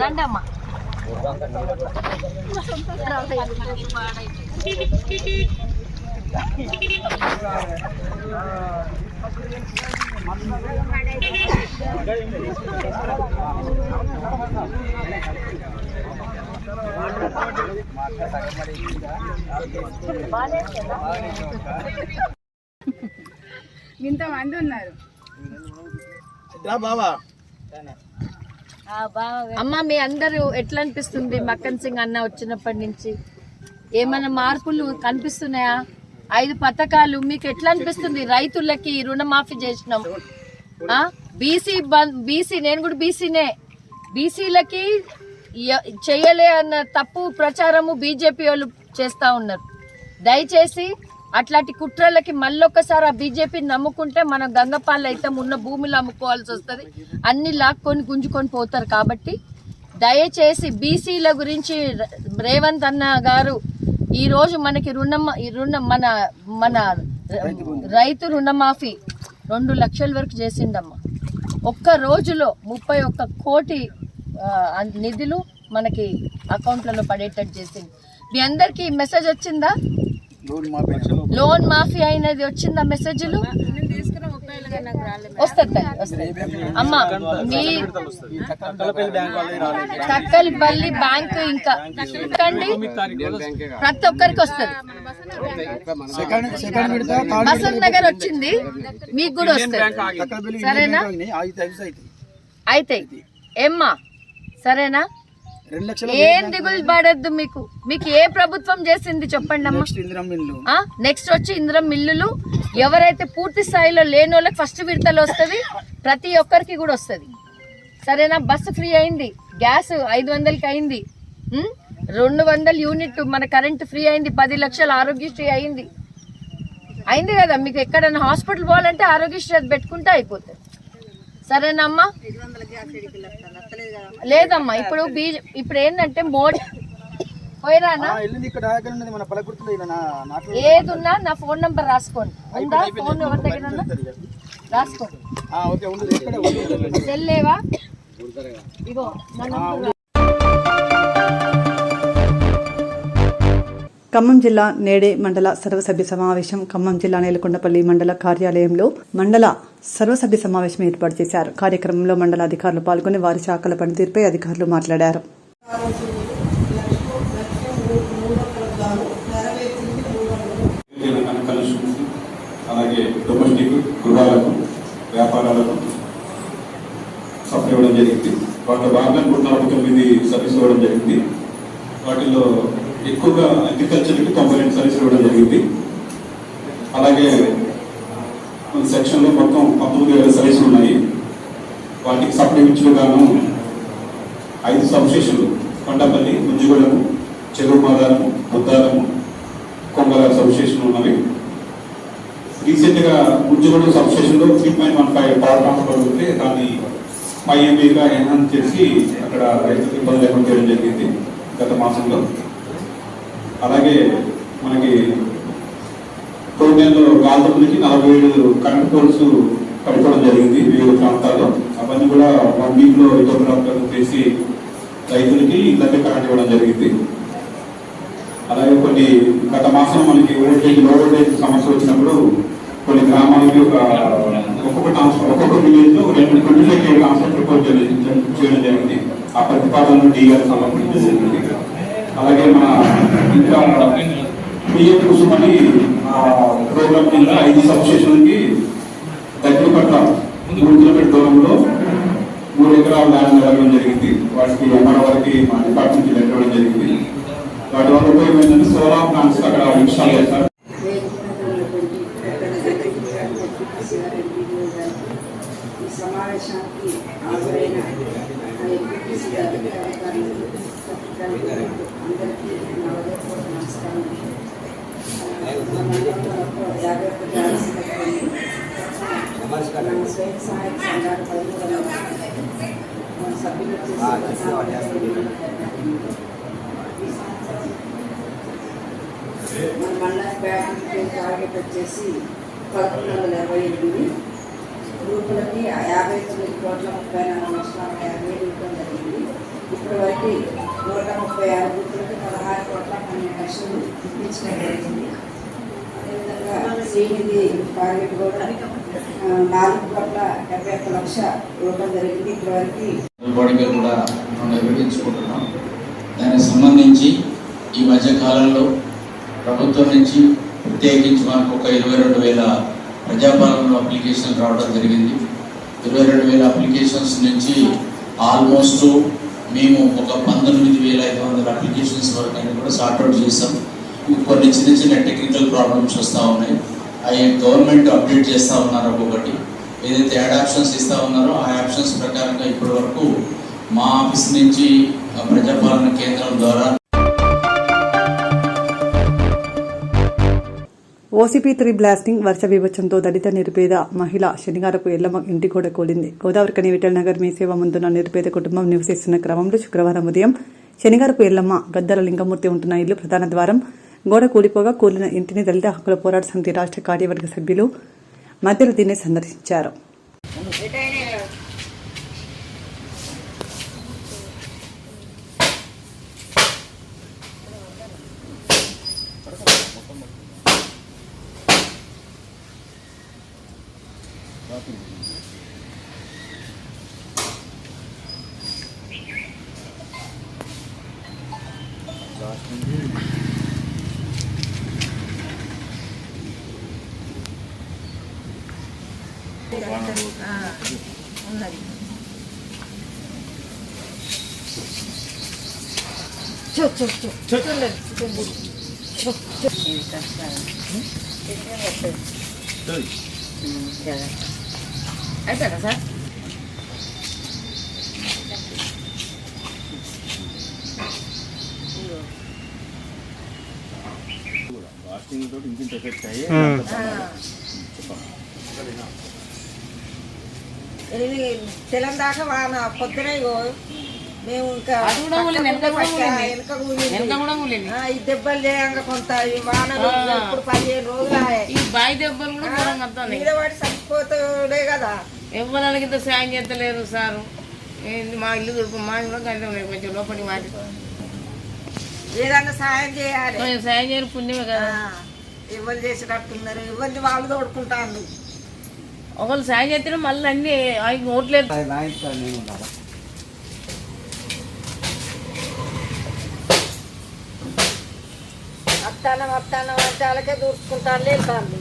రండమ్మా. ఇంతమంది ఉన్నారు. అమ్మ మీ అందరూ ఎట్లా అనిపిస్తుంది? మక్కన్ సింగ్ అన్న వచ్చినప్పటి నుంచి ఏమైనా మార్పులు కనిపిస్తున్నాయా? 5 పథకాలు మీకు ఎట్లా అనిపిస్తుంది? రైతులకి రుణమాఫీ చేసినాం. బీసీ నేను కూడా బీసీనే. బీసీలకి చెయ్యలే అన్న తప్పు ప్రచారము బీజేపీ వాళ్ళు చేస్తా ఉన్నారు. దయచేసి అట్లాంటి కుట్రలకి మళ్ళొక్కసారి ఆ బీజేపీని నమ్ముకుంటే మనం గంగపాలు అయితే ఉన్న భూములు అమ్ముకోవాల్సి వస్తుంది. అన్ని లాక్కొని గుంజుకొని పోతారు. కాబట్టి దయచేసి బీసీల గురించి రేవంత్ అన్న గారు ఈరోజు మనకి మన రైతు రుణమాఫీ 2 లక్షల వరకు చేసిండమ్మా. ఒక్క రోజులో 31 కోటి నిధులు మనకి అకౌంట్లలో పడేటట్టు చేసింది. మీ అందరికి మెసేజ్ వచ్చిందా? లోన్ మాఫీ అయినది వచ్చిందా? మెసేజ్లు వస్తుంది అమ్మా. మీ తక్కలపల్లి బ్యాంకు ఇంకా ప్రతి ఒక్కరికి వస్తుంది. బసంత్ నగర్ వచ్చింది, మీకు కూడా వస్తుంది. సరేనా? అయితే ఏమ్మా సరేనా? ఏం దిగులు పడద్దు. మీకు ఏ ప్రభుత్వం చేసింది చెప్పండి అమ్మా. నెక్స్ట్ వచ్చి ఇందిరం మిల్లులు. ఎవరైతే పూర్తి స్థాయిలో లేని వాళ్ళకి ఫస్ట్ విడతలు వస్తుంది. ప్రతి ఒక్కరికి కూడా వస్తుంది. సరేనా? బస్సు ఫ్రీ అయింది, గ్యాస్ 500కి అయింది, 200 యూనిట్ మన కరెంట్ ఫ్రీ అయింది, 10 లక్షలు ఆరోగ్యశ్రీ అయింది కదా. మీకు ఎక్కడైనా హాస్పిటల్ పోవాలంటే ఆరోగ్యశ్రీ అది పెట్టుకుంటే అయిపోతుంది. సరేనమ్మా? లేదమ్మా. ఇప్పుడు ఏంటంటే మోడీ పోయిరానా ఏదున్నా నా ఫోన్ నంబర్ రాసుకోండి. ఉందా ఫోన్? ఎవరి దగ్గర రాసుకోండి. సెల్ లేవా? ఇగో నా నంబర్. ఖమ్మం జిల్లా నేడే మండల సర్వసభ్య సమావేశం ఖమ్మం జిల్లా నేలకొండపల్లి మండల కార్యాలయంలో మండల సర్వసభ్య సమావేశం ఏర్పాటు చేశారు. కార్యక్రమంలో మండల అధికారులు పాల్గొని వారి శాఖల పనితీరుపై అధికారులు మాట్లాడారు. అలాగే డొమెస్టిక్ గృహాలకు వ్యాపారాలకు సప్లై ఇవ్వడం జరిగింది. వాటిలో భాగంగా 149 సర్వీస్ ఇవ్వడం జరిగింది. వాటిలో ఎక్కువగా అగ్రికల్చర్కి 92 సర్వీస్ ఇవ్వడం జరిగింది. అలాగే సెక్షన్లో మొత్తం 19,000 సర్వీసులు ఉన్నాయి. వాటికి సప్లై ఇచ్చుగాను 5 సబ్స్టేషన్లు కొండపల్లి, గుంజిగూడెము, చెరువు మాదారము, బుద్దారము, కొంగల సబ్స్టేషన్లు ఉన్నవి. రీసెంట్గా గుంజిగూడెం సబ్స్టేషన్లో 3.15 పవర్ ట్రాన్స్ఫర్ ఉంటే దాన్ని 5 MVగా ఎన్హాన్స్ చేసి అక్కడ రైతులకు ఇబ్బంది లేకుండా చేయడం జరిగింది గత మాసంలో. అలాగే మనకి ప్రోగ్రాంలో గాల్దొంగలకి 47 కరెంట్ పోల్స్ పడిపోవడం జరిగింది వివిధ ప్రాంతాల్లో. అవన్నీ కూడా 1 వీక్లో రిటర్న్ చేసి రైతులకి ఇళ్ళకి కరెంట్ ఇవ్వడం జరిగింది. అలాగే కొన్ని గత మాసం మనకి లో వోల్టేజ్ సమస్య వచ్చినప్పుడు కొన్ని గ్రామాలకి ఒక్కొక్క విలేజ్ లో 2 ట్రాన్స్ఫర్ ప్రపోజ్ చేయడం జరిగింది. ఆ ప్రతిపాదనను డీఆర్ సమర్పించడం జరిగింది. అలాగే మన ఇంకా పిఎం కుసుమని ప్రోగ్రామ్ కింద 5 సబ్స్టేషన్కి దగ్గర పట్ల 3 కిలోమీటర్ దూరంలో 3 ఎకరాల ల్యాండ్ ఇవ్వడం జరిగింది. వాటికి వారికి మా డిపార్ట్మెంట్ నుంచి లెటర్ ఇవ్వడం జరిగింది. వాటి వల్ల ఉపయోగం ఏంటంటే సోలార్ ప్లాంట్స్ అక్కడ ఇన్స్టాల్ చేస్తారు. ఈ సమావేశానికి హాజరైన అందరికీ నా హృదయపూర్వక నమస్కారం. స్వయం సహాయక సంఘాలు 13 సభ్యులు మన మండల బ్యాంక్ టార్గెట్ వచ్చేసి 1128 గ్రూపులకి 59 కోట్ల 34 లక్షల 50 ఇవ్వడం జరిగింది. ఇప్పటి వరకు 136 గ్రూపులకి 16 కోట్ల 12 లక్షలు ఇప్పించడం జరిగింది. అదేవిధంగా శ్రీనిధి టార్గెట్ కూడా 4 కోట్ల 71 లక్ష ఇవ్వడం జరిగింది. ఇప్పటి వరకు కూడా మనం నిర్వహించుకుంటున్నాం. దానికి సంబంధించి ఈ మధ్య కాలంలో ప్రభుత్వం నుంచి ప్రత్యేకించి మనకు ఒక 22,000 ప్రజాపాలన అప్లికేషన్ రావడం జరిగింది. 22,000 అప్లికేషన్స్ నుంచి ఆల్మోస్ట్ మేము ఒక 19,500 అప్లికేషన్స్ వరకు అని కూడా సార్ట్అవుట్ చేస్తాం. కొన్ని చిన్న టెక్నికల్ ప్రాబ్లమ్స్ వస్తూ ఉన్నాయి. అవి గవర్నమెంట్ అప్డేట్ చేస్తూ ఉన్నారు. ఒక్కొక్కటి ఏదైతే యాడ్ ఆప్షన్స్ ఇస్తూ ఉన్నారో ఆ ఆప్షన్స్ ప్రకారంగా ఇప్పటి వరకు మా ఆఫీస్ నుంచి ప్రజాపాలన కేంద్రం ద్వారా OCP3 బ్లాస్టింగ్ వర్ష బీభత్సంతో దళిత నిరుపేద మహిళ శనిగారపు ఎల్లమ్మ ఇంటి గోడ కూలింది. గోదావరి కని విఠల్ నగర్ మీ సేవ ముందున్న నిరుపేద కుటుంబం నివసిస్తున్న క్రమంలో శుక్రవారం ఉదయం శనిగారపు ఎల్లమ్మ గద్దల లింగమూర్తి ఉంటున్న ఇల్లు ప్రధాన ద్వారం గోడ కూలిపోగా కూలిన ఇంటిని దళిత హక్కుల పోరాట సమితి రాష్ట్ర కార్యవర్గ సభ్యులు మధ్యలో దీన్ని సందర్శించారు. అయిపోయారా సార్? తెలం దాకా వాన పొద్దున మేము ఇంకా ఈ దెబ్బలు చేయంగా కొంత ఈ వానలు ఇప్పుడు 15 రోజులు ఈ బాయి దెబ్బలు కూడా మీద వాడి చచ్చిపోతాడే కదా. ఎవరికి ఇంత సాయం చేస్తలేరు సారు. మా ఇల్లు దుడుపు మా కూడా కొంచెం లోపలికి వాటి ఏదన్నా సాయం చేయాలి. సాయం చేయరు పుణ్యమే కదా. ఎవరు చేసేటట్టున్నారు, ఎవరిని వాళ్ళు తోడుకుంటారు. ఒకళ్ళు సాయం చేస్తే మళ్ళీ అన్ని ఓట్లేదు. అత్తానం అంటే వాళ్ళకే దూసుకుంటాను వెళ్తాను.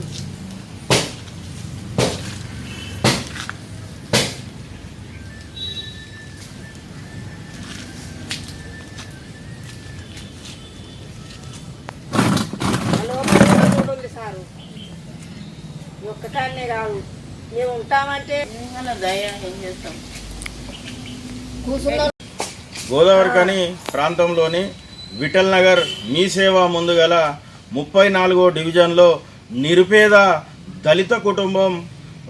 చూడండి సారు, ఒక్కటాన్నే కాదు మేము ఉంటామంటే ఏం చేస్తాం. గోదావరి కని ప్రాంతంలోని విఠల్ నగర్ మీ సేవ ముందు గల 34వ డివిజన్లో నిరుపేద దళిత కుటుంబం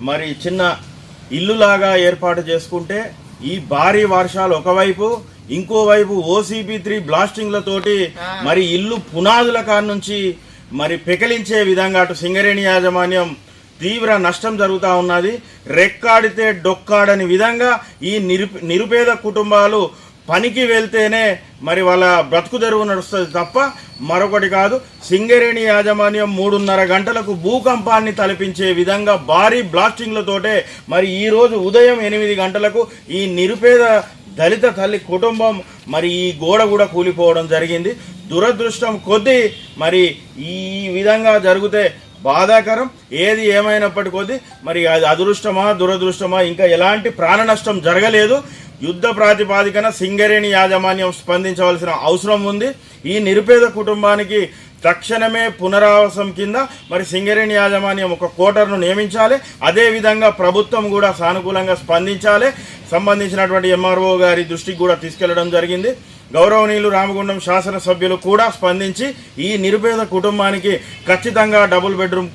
మరి చిన్న ఇల్లులాగా ఏర్పాటు చేసుకుంటే ఈ భారీ వర్షాలు ఒకవైపు, ఇంకోవైపు OCP3 బ్లాస్టింగ్లతోటి మరి ఇల్లు పునాదుల కాడ నుంచి మరి పెకలించే విధంగా అటు సింగరేణి యాజమాన్యం తీవ్ర నష్టం జరుగుతూ ఉన్నది. రెక్కాడితే డొక్కాడని విధంగా ఈ నిరుపేద కుటుంబాలు పనికి వెళ్తేనే మరి వాళ్ళ బ్రతుకు తెరువు నడుస్తుంది తప్ప మరొకటి కాదు. సింగరేణి యాజమాన్యం 3:30 గంటలకు భూకంపాన్ని తలపించే విధంగా భారీ బ్లాస్టింగ్లతోటే మరి ఈరోజు ఉదయం 8 గంటలకు ఈ నిరుపేద దళిత తల్లి కుటుంబం మరి ఈ గోడ కూడా కూలిపోవడం జరిగింది. దురదృష్టం కొద్దీ మరి ఈ విధంగా జరిగితే బాధాకరం. ఏది ఏమైనప్పటికీ మరి అది అదృష్టమా దురదృష్టమా ఇంకా ఎలాంటి ప్రాణ నష్టం జరగలేదు. యుద్ధ ప్రాతిపాదికన సింగరేణి యాజమాన్యం స్పందించవలసిన అవసరం ఉంది. ఈ నిరుపేద కుటుంబానికి తక్షణమే పునరావాసం కింద మరి సింగరేణి యాజమాన్యం ఒక కోటర్ను నియమించాలి. అదేవిధంగా ప్రభుత్వం కూడా సానుకూలంగా స్పందించాలి. సంబంధించినటువంటి ఎంఆర్ఓ గారి దృష్టికి కూడా తీసుకెళ్లడం జరిగింది. గౌరవనీయులు రామగుండం శాసనసభ్యులు కూడా స్పందించి ఈ నిరుపేద కుటుంబానికి ఖచ్చితంగా డబుల్ బెడ్రూమ్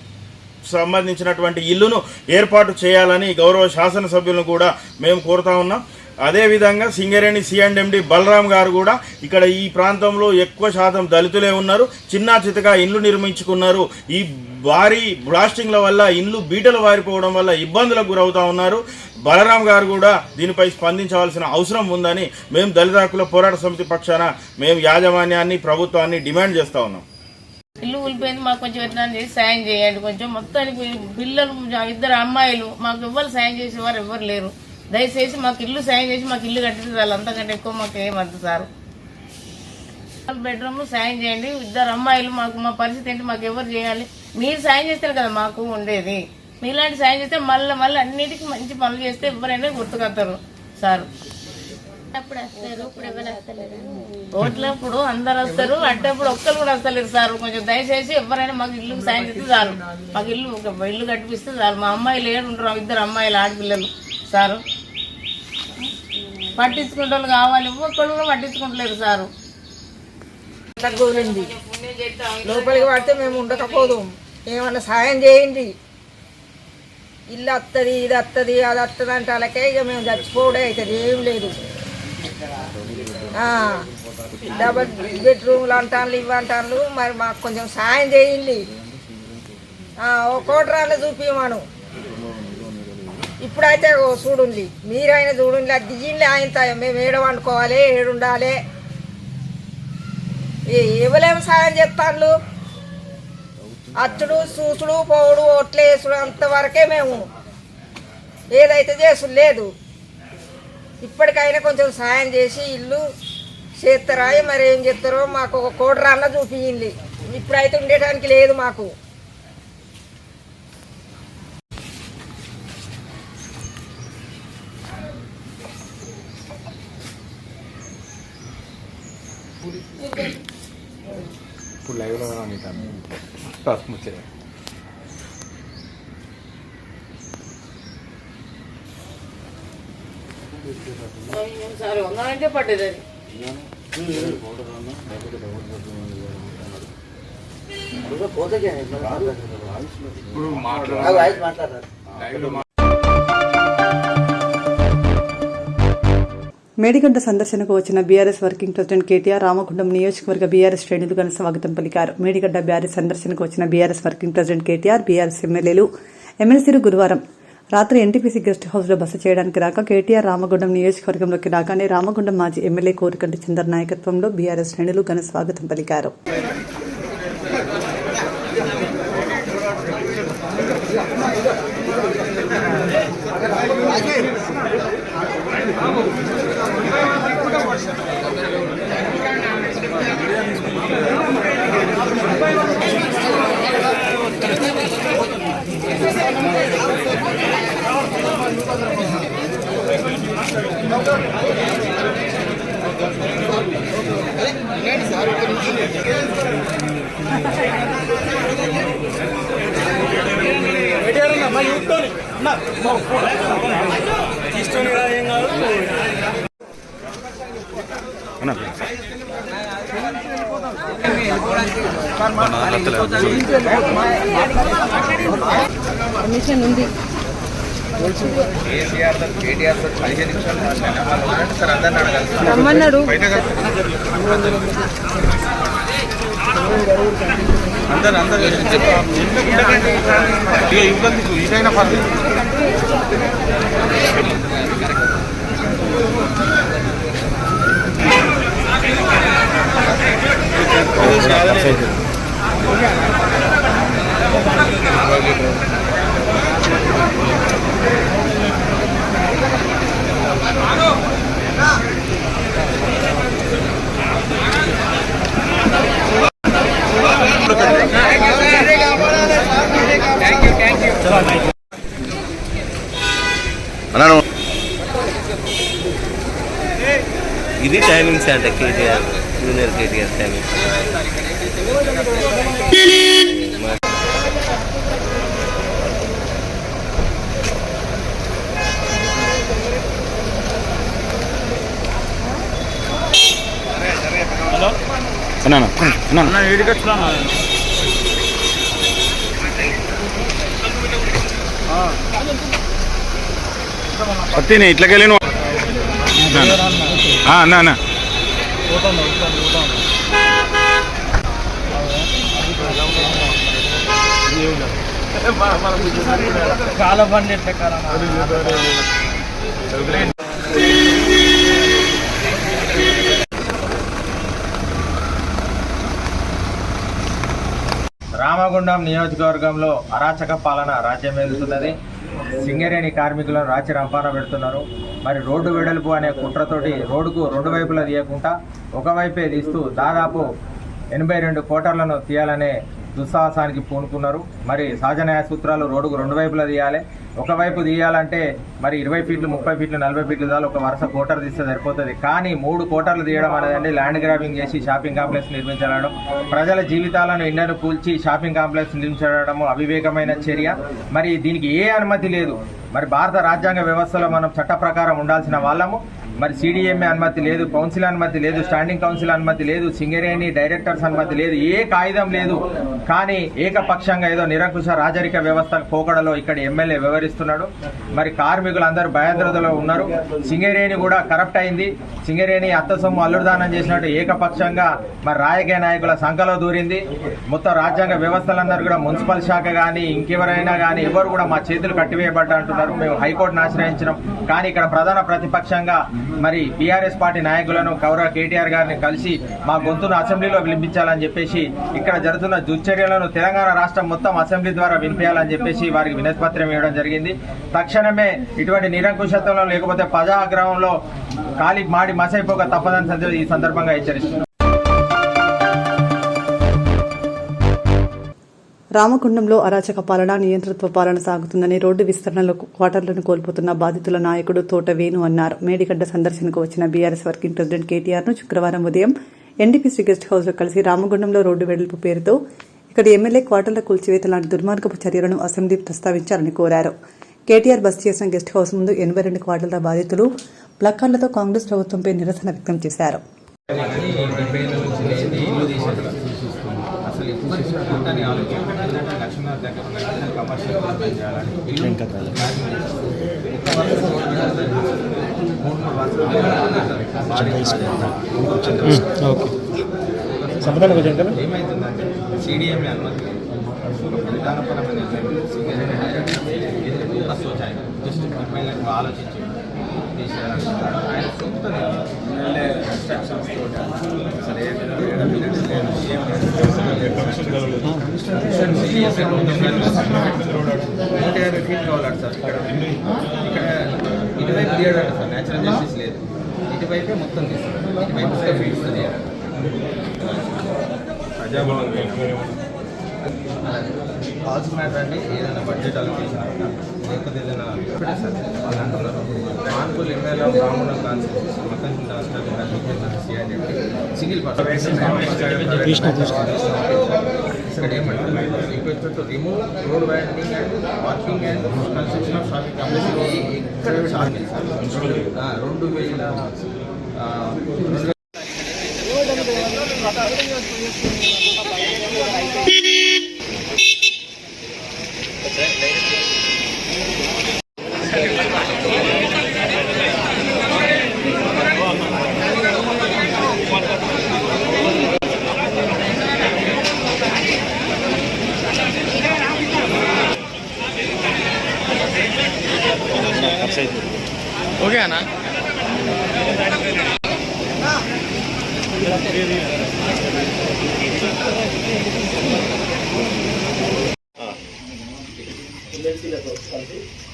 సంబంధించినటువంటి ఇల్లును ఏర్పాటు చేయాలని గౌరవ శాసనసభ్యులను కూడా మేము కోరుతా ఉన్నాం. అదేవిధంగా సింగరేణి C&MD బలరాం గారు కూడా ఇక్కడ ఈ ప్రాంతంలో ఎక్కువ శాతం దళితులే ఉన్నారు. చిన్నా చితగా ఇండ్లు నిర్మించుకున్నారు. ఈ భారీ బ్లాస్టింగ్ల వల్ల ఇండ్లు బీటలు వారిపోవడం వల్ల ఇబ్బందులకు గురవుతూ ఉన్నారు. బలరాం గారు కూడా దీనిపై స్పందించవలసిన అవసరం ఉందని మేము దళిత హక్కుల పోరాట సమితి పక్షాన మేము యాజమాన్యాన్ని ప్రభుత్వాన్ని డిమాండ్ చేస్తూ ఉన్నాం. ఇల్లు కూలిపోయింది, మాకు కొంచెం ఎట్లా చేసి సాయం చేయండి. కొంచెం మొత్తానికి పిల్లలు 2 అమ్మాయిలు, మాకు ఎవ్వరు సాయం చేసేవారు ఎవ్వరు లేరు. దయచేసి మాకు ఇల్లు సాయం చేసి మాకు ఇల్లు కట్టింది చాలు, అంతకంటే ఎక్కువ మాకు ఏమద్దు సార్. బెడ్రూమ్ సాయం చేయండి. 2 అమ్మాయిలు, మాకు మా పరిస్థితి ఏంటి, మాకు ఎవరు చేయాలి? మీరు సాయం చేస్తారు కదా మాకు ఉండేది. మీలాంటి సాయం చేస్తే మళ్ళీ అన్నిటికీ మంచి పనులు చేస్తే ఎవరైనా గుర్తుకొస్తారు సార్. అప్పుడు వస్తారు, ఇప్పుడు ఎవరు వస్తలేరు. ఓట్లప్పుడు అందరు వస్తారు, అట్టప్పుడు ఒక్కరు కూడా వస్తలేరు సార్. కొంచెం దయచేసి ఎవరైనా మాకు ఇల్లు సాయం చేస్తే చాలు, మాకు ఇల్లు కట్టిపిస్తే చాలు. మా అమ్మాయిలు ఏడుంటారు, 2 అమ్మాయిలు ఆడపిల్లలు సారు. పట్టించుకుంటే వాళ్ళు కావాలి, ఒక్కళ్ళు కూడా పట్టించుకుంటలేరు సారు. లోపలికి పడితే మేము ఉండకపోదు, ఏమన్నా సాయం చేయండి. ఇల్లు వస్తుంది, ఇది వస్తుంది, అది వస్తుంది అంటే అలాగే ఇక మేము చచ్చిపోవడే అవుతుంది, ఏం లేదు. డబల్ బెడ్రూమ్లు అంటాను, ఇవి అంటాను. మరి మాకు కొంచెం సాయం చేయండి. 1 కోటి రాళ్ళు చూపించమను. ఇప్పుడైతే చూడండి, మీరైనా చూడండి, అది దిగిండి ఆయన మేము ఏడ వండుకోవాలి, ఏడుండాలి, ఎవరేమో సాయం చేస్తాను. అచ్చుడు చూసుడు పోవుడు ఓట్లు వేసుడు అంతవరకే మేము ఏదైతే చేసుడు లేదు. ఇప్పటికైనా కొంచెం సాయం చేసి ఇల్లు చేస్తారా, మరి ఏం చేస్తారో మాకు 1 కోటి రాళ్ళ చూపించింది. ఇప్పుడైతే ఉండేటానికి లేదు మాకు. ఇప్పుడు లైవ్లో సరే ఉందంటే పడ్డది. మేడిగడ్డ సందర్శనకు వచ్చిన BRS working president KTR Ramagundam నియోజకవర్గ బీఆర్ఎస్ శ్రేణులు ఘన స్వాగతం పలికారు. మేడిగడ్డ బీఆర్ఎస్ సందర్శనకు వచ్చిన BRS working president KTR BRS ఎమ్మెల్యేలు ఎమ్మెల్సీలు గురువారం రాత్రి ఎన్టీపీసీ గెస్ట్ హౌస్ లో బస చేయడానికి రాక కేటీఆర్ రామగుండం నియోజకవర్గంలోకి రాగానే రామగుండం మాజీ ఎమ్మెల్యే కోరికంటి చందర్ నాయకత్వంలో బీఆర్ఎస్ శ్రేణులు ఘన స్వాగతం పలికారు. పర్మిషన్ ఉంది. రమ్మన్నాడు. ఇదైనా పర్లేదు. ఇది టైమింగ్స్ అంటే కేటీఆర్ జూనియర్ కేటీఆర్ టైమింగ్స్. పత్తిని ఇట్లకెళ్ళి అన్న అన్న చాలా బండి ఎట్లా రామగుండం నియోజకవర్గంలో అరాచక పాలన రాజ్యం వెళ్తున్నది. సింగరేణి కార్మికులను రాచి రంపాన పెడుతున్నారు. మరి రోడ్డు వెడల్పు అనే కుట్రతోటి రోడ్డుకు రెండు వైపులా తీయకుండా ఒకవైపే తీస్తూ దాదాపు 82 కోటర్లను తీయాలనే దుస్సాహసానికి పూనుకున్నారు. మరి సహజ న్యాయ సూత్రాలు రోడ్డుకు రెండు వైపులా తీయాలి. ఒకవైపు తీయాలంటే మరి 20 ఫీట్లు 30 ఫీట్లు 40 ఫీట్లు దాకా ఒక వరుస కోటర్ తీస్తే సరిపోతుంది. కానీ 3 కోటర్లు తీయడం అనేది ల్యాండ్ గ్రాబింగ్ చేసి షాపింగ్ కాంప్లెక్స్ నిర్మించడం, ప్రజల జీవితాలను ఇన్నను కూల్చి షాపింగ్ కాంప్లెక్స్ నిర్మించడం అవివేకమైన చర్య. మరి దీనికి ఏ అనుమతి లేదు. మరి భారత రాజ్యాంగ వ్యవస్థలో మనం చట్ట ప్రకారం ఉండాల్సిన వాళ్ళము. మరి సిడిఎంఏ అనుమతి లేదు, కౌన్సిల్ అనుమతి లేదు, స్టాండింగ్ కౌన్సిల్ అనుమతి లేదు, సింగరేణి డైరెక్టర్స్ అనుమతి లేదు, ఏ కాగితం లేదు. కానీ ఏకపక్షంగా ఏదో నిరంకుశ రాజరిక వ్యవస్థ పోకడలో ఇక్కడ ఎమ్మెల్యే వ్యవహరిస్తున్నాడు. మరి కార్మికులందరూ భయాంద్రతలో ఉన్నారు. సింగరేణి కూడా కరప్ట్ అయింది. సింగరేణి అత్త సొమ్ము అల్లుదానం చేసినట్టు ఏకపక్షంగా మరి రాజకీయ నాయకుల సంఖలో దూరింది. మొత్తం రాజ్యాంగ వ్యవస్థలందరూ కూడా మున్సిపల్ శాఖ కానీ ఇంకెవరైనా కానీ ఎవరు కూడా మా చేతులు కట్టివేయబడ్డా అంటున్నారు. మేము హైకోర్టును ఆశ్రయించినాం. కానీ ఇక్కడ ప్రధాన ప్రతిపక్షంగా మరి బీఆర్ఎస్ పార్టీ నాయకులను గౌరవ కేటీఆర్ గారిని కలిసి మా గొంతును అసెంబ్లీలో వినిపించాలని చెప్పేసి ఇక్కడ జరుగుతున్న దుశ్చర్యలను తెలంగాణ రాష్ట్రం మొత్తం అసెంబ్లీ ద్వారా వినిపించాలని చెప్పేసి వారికి వినతిపత్రం ఇవ్వడం జరిగింది. తక్షణమే ఇటువంటి నిరంకుశత్వంలో లేకపోతే ప్రజాగ్రహంలో కాలి మాడి మసైపోక తప్పదని ఈ సందర్భంగా హెచ్చరిస్తున్నారు. రామగుండంలో అరాచక పాలన, నియంతృత్వ పాలన సాగుతుందని రోడ్డు విస్తరణలో క్వార్టర్లను కోల్పోతున్న బాధితుల నాయకుడు తోట వేణు అన్నారు. మేడిగడ్డ సందర్శనకు వచ్చిన బీఆర్ఎస్ వర్కింగ్ ప్రెసిడెంట్ కేటీఆర్ను శుక్రవారం ఉదయం ఎన్డీపీసీ గెస్ట్ హౌస్లో కలిసి రామగుండంలో రోడ్డు వెడల్పు పేరుతో ఇక్కడ ఎమ్మెల్యే క్వార్టర్ల కూల్చివేత లాంటి దుర్మార్గపు చర్యలను అసెంబ్లీ ప్రస్తావించాలని కోరారు. కేటీఆర్ బస్ చేసిన గెస్ట్ హౌస్ ముందు 82 క్వార్టర్ల బాధితులు ప్లకార్డులతో కాంగ్రెస్ ప్రభుత్వంపై నిరసన వ్యక్తం చేశారు. ఏమైతుందంటే సిడిఎంఏ అనుమతి విధానపరమైన జస్ట్ ఆలోచించి ఆయన సొంత ఇన్స్ట్రక్షన్స్ సరే 150 ఫీట్ కావాలంట సార్. ఇక్కడ ఇటువైపు తీయడంట సార్. న్యాచురల్ జస్టిస్ లేదు. ఇటువైపే మొత్తం తీస్తారు. ఇటువైపు ఫీట్స్ తీయాలి. కాల్స్ మ్యాటర్ అంటే ఏదైనా బడ్జెట్ అలొకేషన్ లేకపోతే ఏదైనా వాళ్ళు అంటున్నారు మాన్పూల్ ఎమ్మెల్యే రామగుండం కాన్స్టిట్యూన్సీ మొత్తం సింగిల్ పర్సన్ ఇక్కడ ఏమంటారు request to remove road widening and parking and construction of shopping complex. ఇక్కడ షాపింగ్ 2000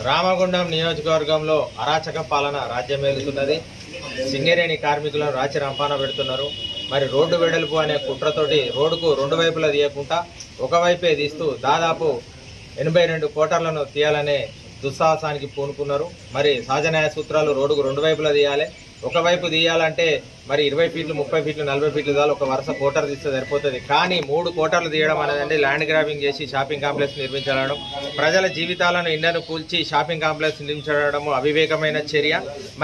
రామగుండం నియోజకవర్గంలో అరాచక పాలన రాజ్యమేలుతున్నది. సింగరేణి కార్మికులను రాచి రంపాన పెడుతున్నారు. మరి రోడ్డు వెడల్పు అనే కుట్రతోటి రోడ్డుకు రెండు వైపులా తీయకుండా ఒకవైపే తీస్తూ దాదాపు 82 కోటర్లను తీయాలనే దుస్సాహసానికి పూనుకున్నారు. మరి సహజ న్యాయ సూత్రాలు రోడ్డుకు రెండు వైపులా తీయాలి. ఒకవైపు తీయాలంటే మరి 20 ఫీట్లు 30 ఫీట్లు 40 ఫీట్లు దాకా ఒక వరుస కోటర్ తీస్తే సరిపోతుంది. కానీ 3 కోటర్లు తీయడం అనేది ల్యాండ్ గ్రాబింగ్ చేసి షాపింగ్ కాంప్లెక్స్ నిర్మించడం, ప్రజల జీవితాలను ఇండను కూల్చి షాపింగ్ కాంప్లెక్స్ నిర్మించడం అవివేకమైన చర్య.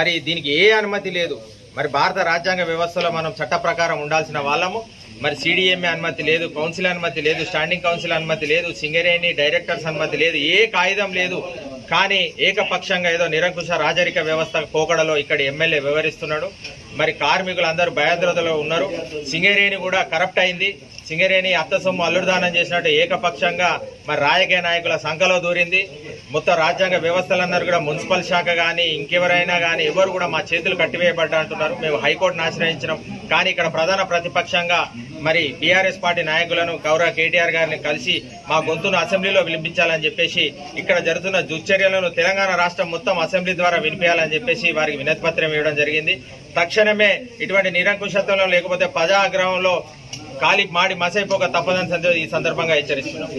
మరి దీనికి ఏ అనుమతి లేదు. మరి భారత రాజ్యాంగ వ్యవస్థలో మనం చట్ట ప్రకారం ఉండాల్సిన వాళ్ళము. మరి సిడిఎంఏ అనుమతి లేదు, కౌన్సిల్ అనుమతి లేదు, స్టాండింగ్ కౌన్సిల్ అనుమతి లేదు, సింగరేణి డైరెక్టర్స్ అనుమతి లేదు, ఏ కాగితం లేదు. కానీ ఏకపక్షంగా ఏదో నిరంకుశ రాజరిక వ్యవస్థ పోకడలో ఇక్కడ ఎమ్మెల్యే వివరిస్తున్నాడు. మరి కార్మికులందరూ భయాందోళనలో ఉన్నారు. సింగరేణి కూడా కరప్ట్ అయింది. సింగరేణి అత్త సొమ్ము అల్లుడుదానం చేసినట్టు ఏకపక్షంగా మరి రాజకీయ నాయకుల సంఖలో దూరింది. మొత్తం రాజ్యాంగ వ్యవస్థలందరూ కూడా మున్సిపల్ శాఖ కానీ ఇంకెవరైనా కానీ ఎవరు కూడా మా చేతులు కట్టివేయబడ్డా అంటున్నారు. మేము హైకోర్టును ఆశ్రయించినాం. కానీ ఇక్కడ ప్రధాన ప్రతిపక్షంగా మరి బీఆర్ఎస్ పార్టీ నాయకులను గౌరవ కేటీఆర్ గారిని కలిసి మా గొంతును అసెంబ్లీలో వినిపించాలని చెప్పేసి ఇక్కడ జరుగుతున్న దుశ్చర్యలను తెలంగాణ రాష్ట్రం మొత్తం అసెంబ్లీ ద్వారా వినిపించాలని చెప్పేసి వారికి వినతి పత్రం ఇవ్వడం జరిగింది. తక్షణమే ఇటువంటి నిరంకుశత్వంలో లేకపోతే ప్రజాగ్రహంలో కాలి మాడి మసైపోక తప్పదని ఈ సందర్భంగా హెచ్చరిస్తున్నాం.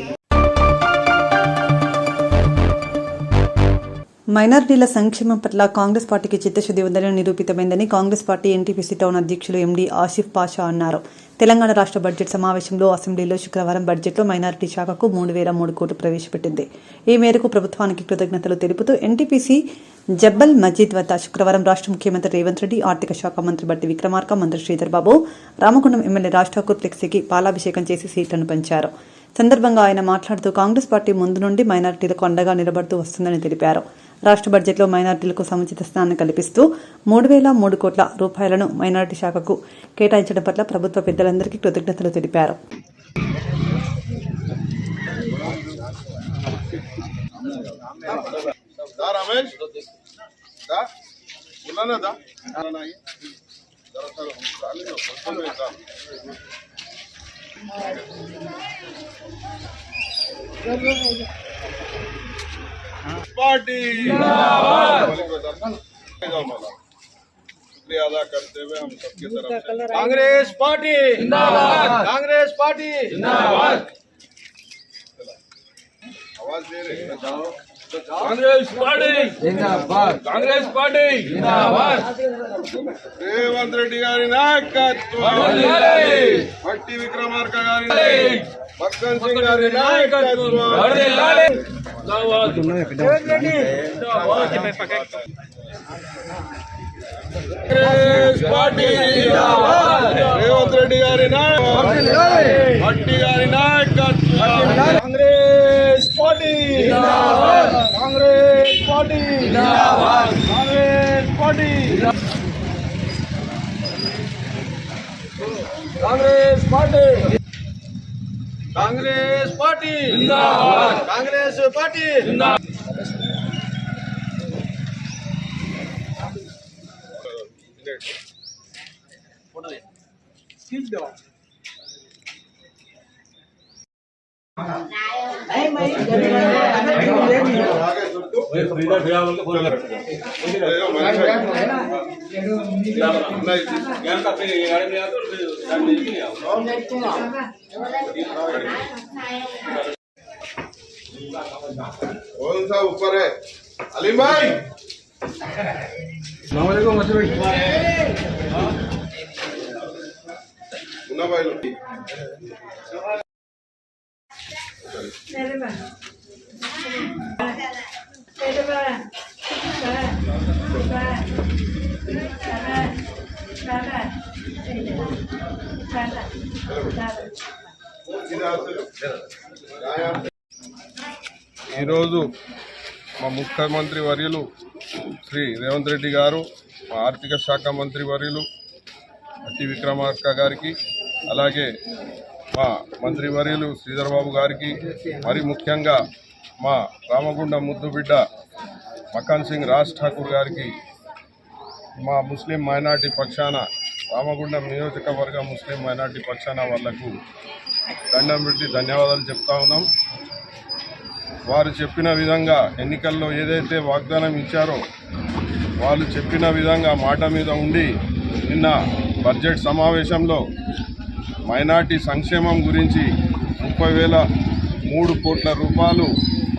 మైనారిటీల సంక్షేమం పట్ల కాంగ్రెస్ పార్టీకి చిత్తశుద్ధి ఉందని నిరూపితమైందని కాంగ్రెస్ పార్టీ ఎన్టీపీసీ టౌన్ అధ్యక్షులు ఎండీ ఆసిఫ్ పాషా అన్నారు. తెలంగాణ రాష్ట్ర బడ్జెట్ సమావేశంలో అసెంబ్లీలో శుక్రవారం బడ్జెట్లో మైనారిటీ శాఖకు 3,003 కోట్లు ప్రవేశపెట్టింది. ఈ మేరకు ప్రభుత్వానికి కృతజ్ఞతలు తెలుపుతూ ఎన్టీపీసీ జబ్బల్ మజీద్ వద్ద శుక్రవారం రాష్ట్ర ముఖ్యమంత్రి రేవంత్ రెడ్డి, ఆర్థిక శాఖ మంత్రి బట్టి విక్రమార్క, మంత్రి శ్రీధర్ బాబు, రామగుండం ఎమ్మెల్యే రాజ్ ఠాకూర్ ఫ్లెక్సీకి పాలాభిషేకం చేసి సీట్లను పంచారు. సందర్భంగా ఆయన మాట్లాడుతూ కాంగ్రెస్ పార్టీ ముందు నుండి మైనారిటీలకు అండగా నిలబడుతూ వస్తుందని తెలిపారు. రాష్ట్ర బడ్జెట్లో మైనారిటీలకు సముచిత స్థానం కల్పిస్తూ 3,003 కోట్ల రూపాయలను మైనారిటీ శాఖకు కేటాయించడం పట్ల ప్రభుత్వ పెద్దలందరికీ కృతజ్ఞతలు తెలిపారు. पार्टी शुक्रिया अदा करते हुए हम सबकी तरफ से कांग्रेस पार्टी जिंदाबाद, कांग्रेस पार्टी जिंदाबाद। आवाज दे रहे हैं, कांग्रेस पार्टी जिंदाबाद, कांग्रेस पार्टी जिंदाबाद। రేవంత్ రెడ్డి గారి నాయకత్వం, భట్టి విక్రమార్క గారి, భక్తన్ సింగ్ గారి నాయకత్వం, కాంగ్రెస్ పార్టీ రేవంత్ రెడ్డి గారి నాయకత్వం, భట్టి గారి నాయకత్వం, Congress party Congress party Congress party Congress party Congress party జిందాబాద్, కాంగ్రెస్ పార్టీ జిందాబాద్। कौन सा ऊपर है अलीम भाई? मुन्ना भाई ఈరోజు మా ముఖ్యమంత్రి వర్యులు శ్రీ రేవంత్ రెడ్డి గారు, మా ఆర్థిక శాఖ మంత్రి వర్యులు భట్టి విక్రమార్క గారికి, అలాగే మా మంత్రి వర్యులు శ్రీధర్ బాబు గారికి, మరి ముఖ్యంగా మా రామగుండం ముద్దుబిడ్డ భక్తన్ సింగ్ రాజ్ ఠాకూర్ గారికి, మా ముస్లిం మైనార్టీ పక్షాన రామగుండం నియోజకవర్గ ముస్లిం మైనార్టీ పక్షాన వాళ్లకు దండం పెట్టి ధన్యవాదాలు చెప్తా ఉన్నాం. వారు చెప్పిన విధంగా ఎన్నికల్లో ఏదైతే వాగ్దానం ఇచ్చారో వాళ్ళు చెప్పిన విధంగా మాట మీద ఉండి నిన్న బడ్జెట్ సమావేశంలో మైనార్టీ సంక్షేమం గురించి 30,003 కోట్ల రూపాయలు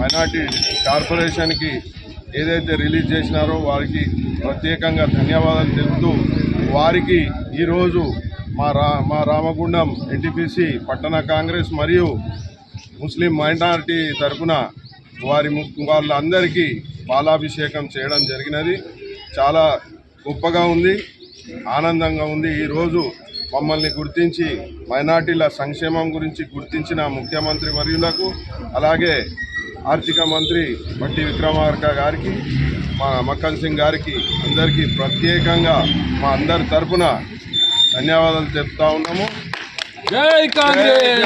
మైనార్టీ కార్పొరేషన్కి ఏదైతే రిలీజ్ చేసినారో వారికి ప్రత్యేకంగా ధన్యవాదాలు తెలుపుతూ వారికి ఈరోజు మా రామగుండం ఎన్టీపీసీ పట్టణ కాంగ్రెస్ మరియు ముస్లిం మైనారిటీ తరఫున వాళ్ళందరికీ పాలాభిషేకం చేయడం జరిగినది. చాలా గొప్పగా ఉంది, ఆనందంగా ఉంది. ఈరోజు మమ్మల్ని గుర్తించి మైనార్టీల సంక్షేమం గురించి గుర్తించిన ముఖ్యమంత్రి వర్యులకు, అలాగే ఆర్థిక మంత్రి బట్టి విక్రమార్క గారికి, మా మక్కన్ సింగ్ గారికి అందరికీ ప్రత్యేకంగా మా అందరి తరఫున ధన్యవాదాలు చెప్తా ఉన్నాము. జై కాంగ్రెస్!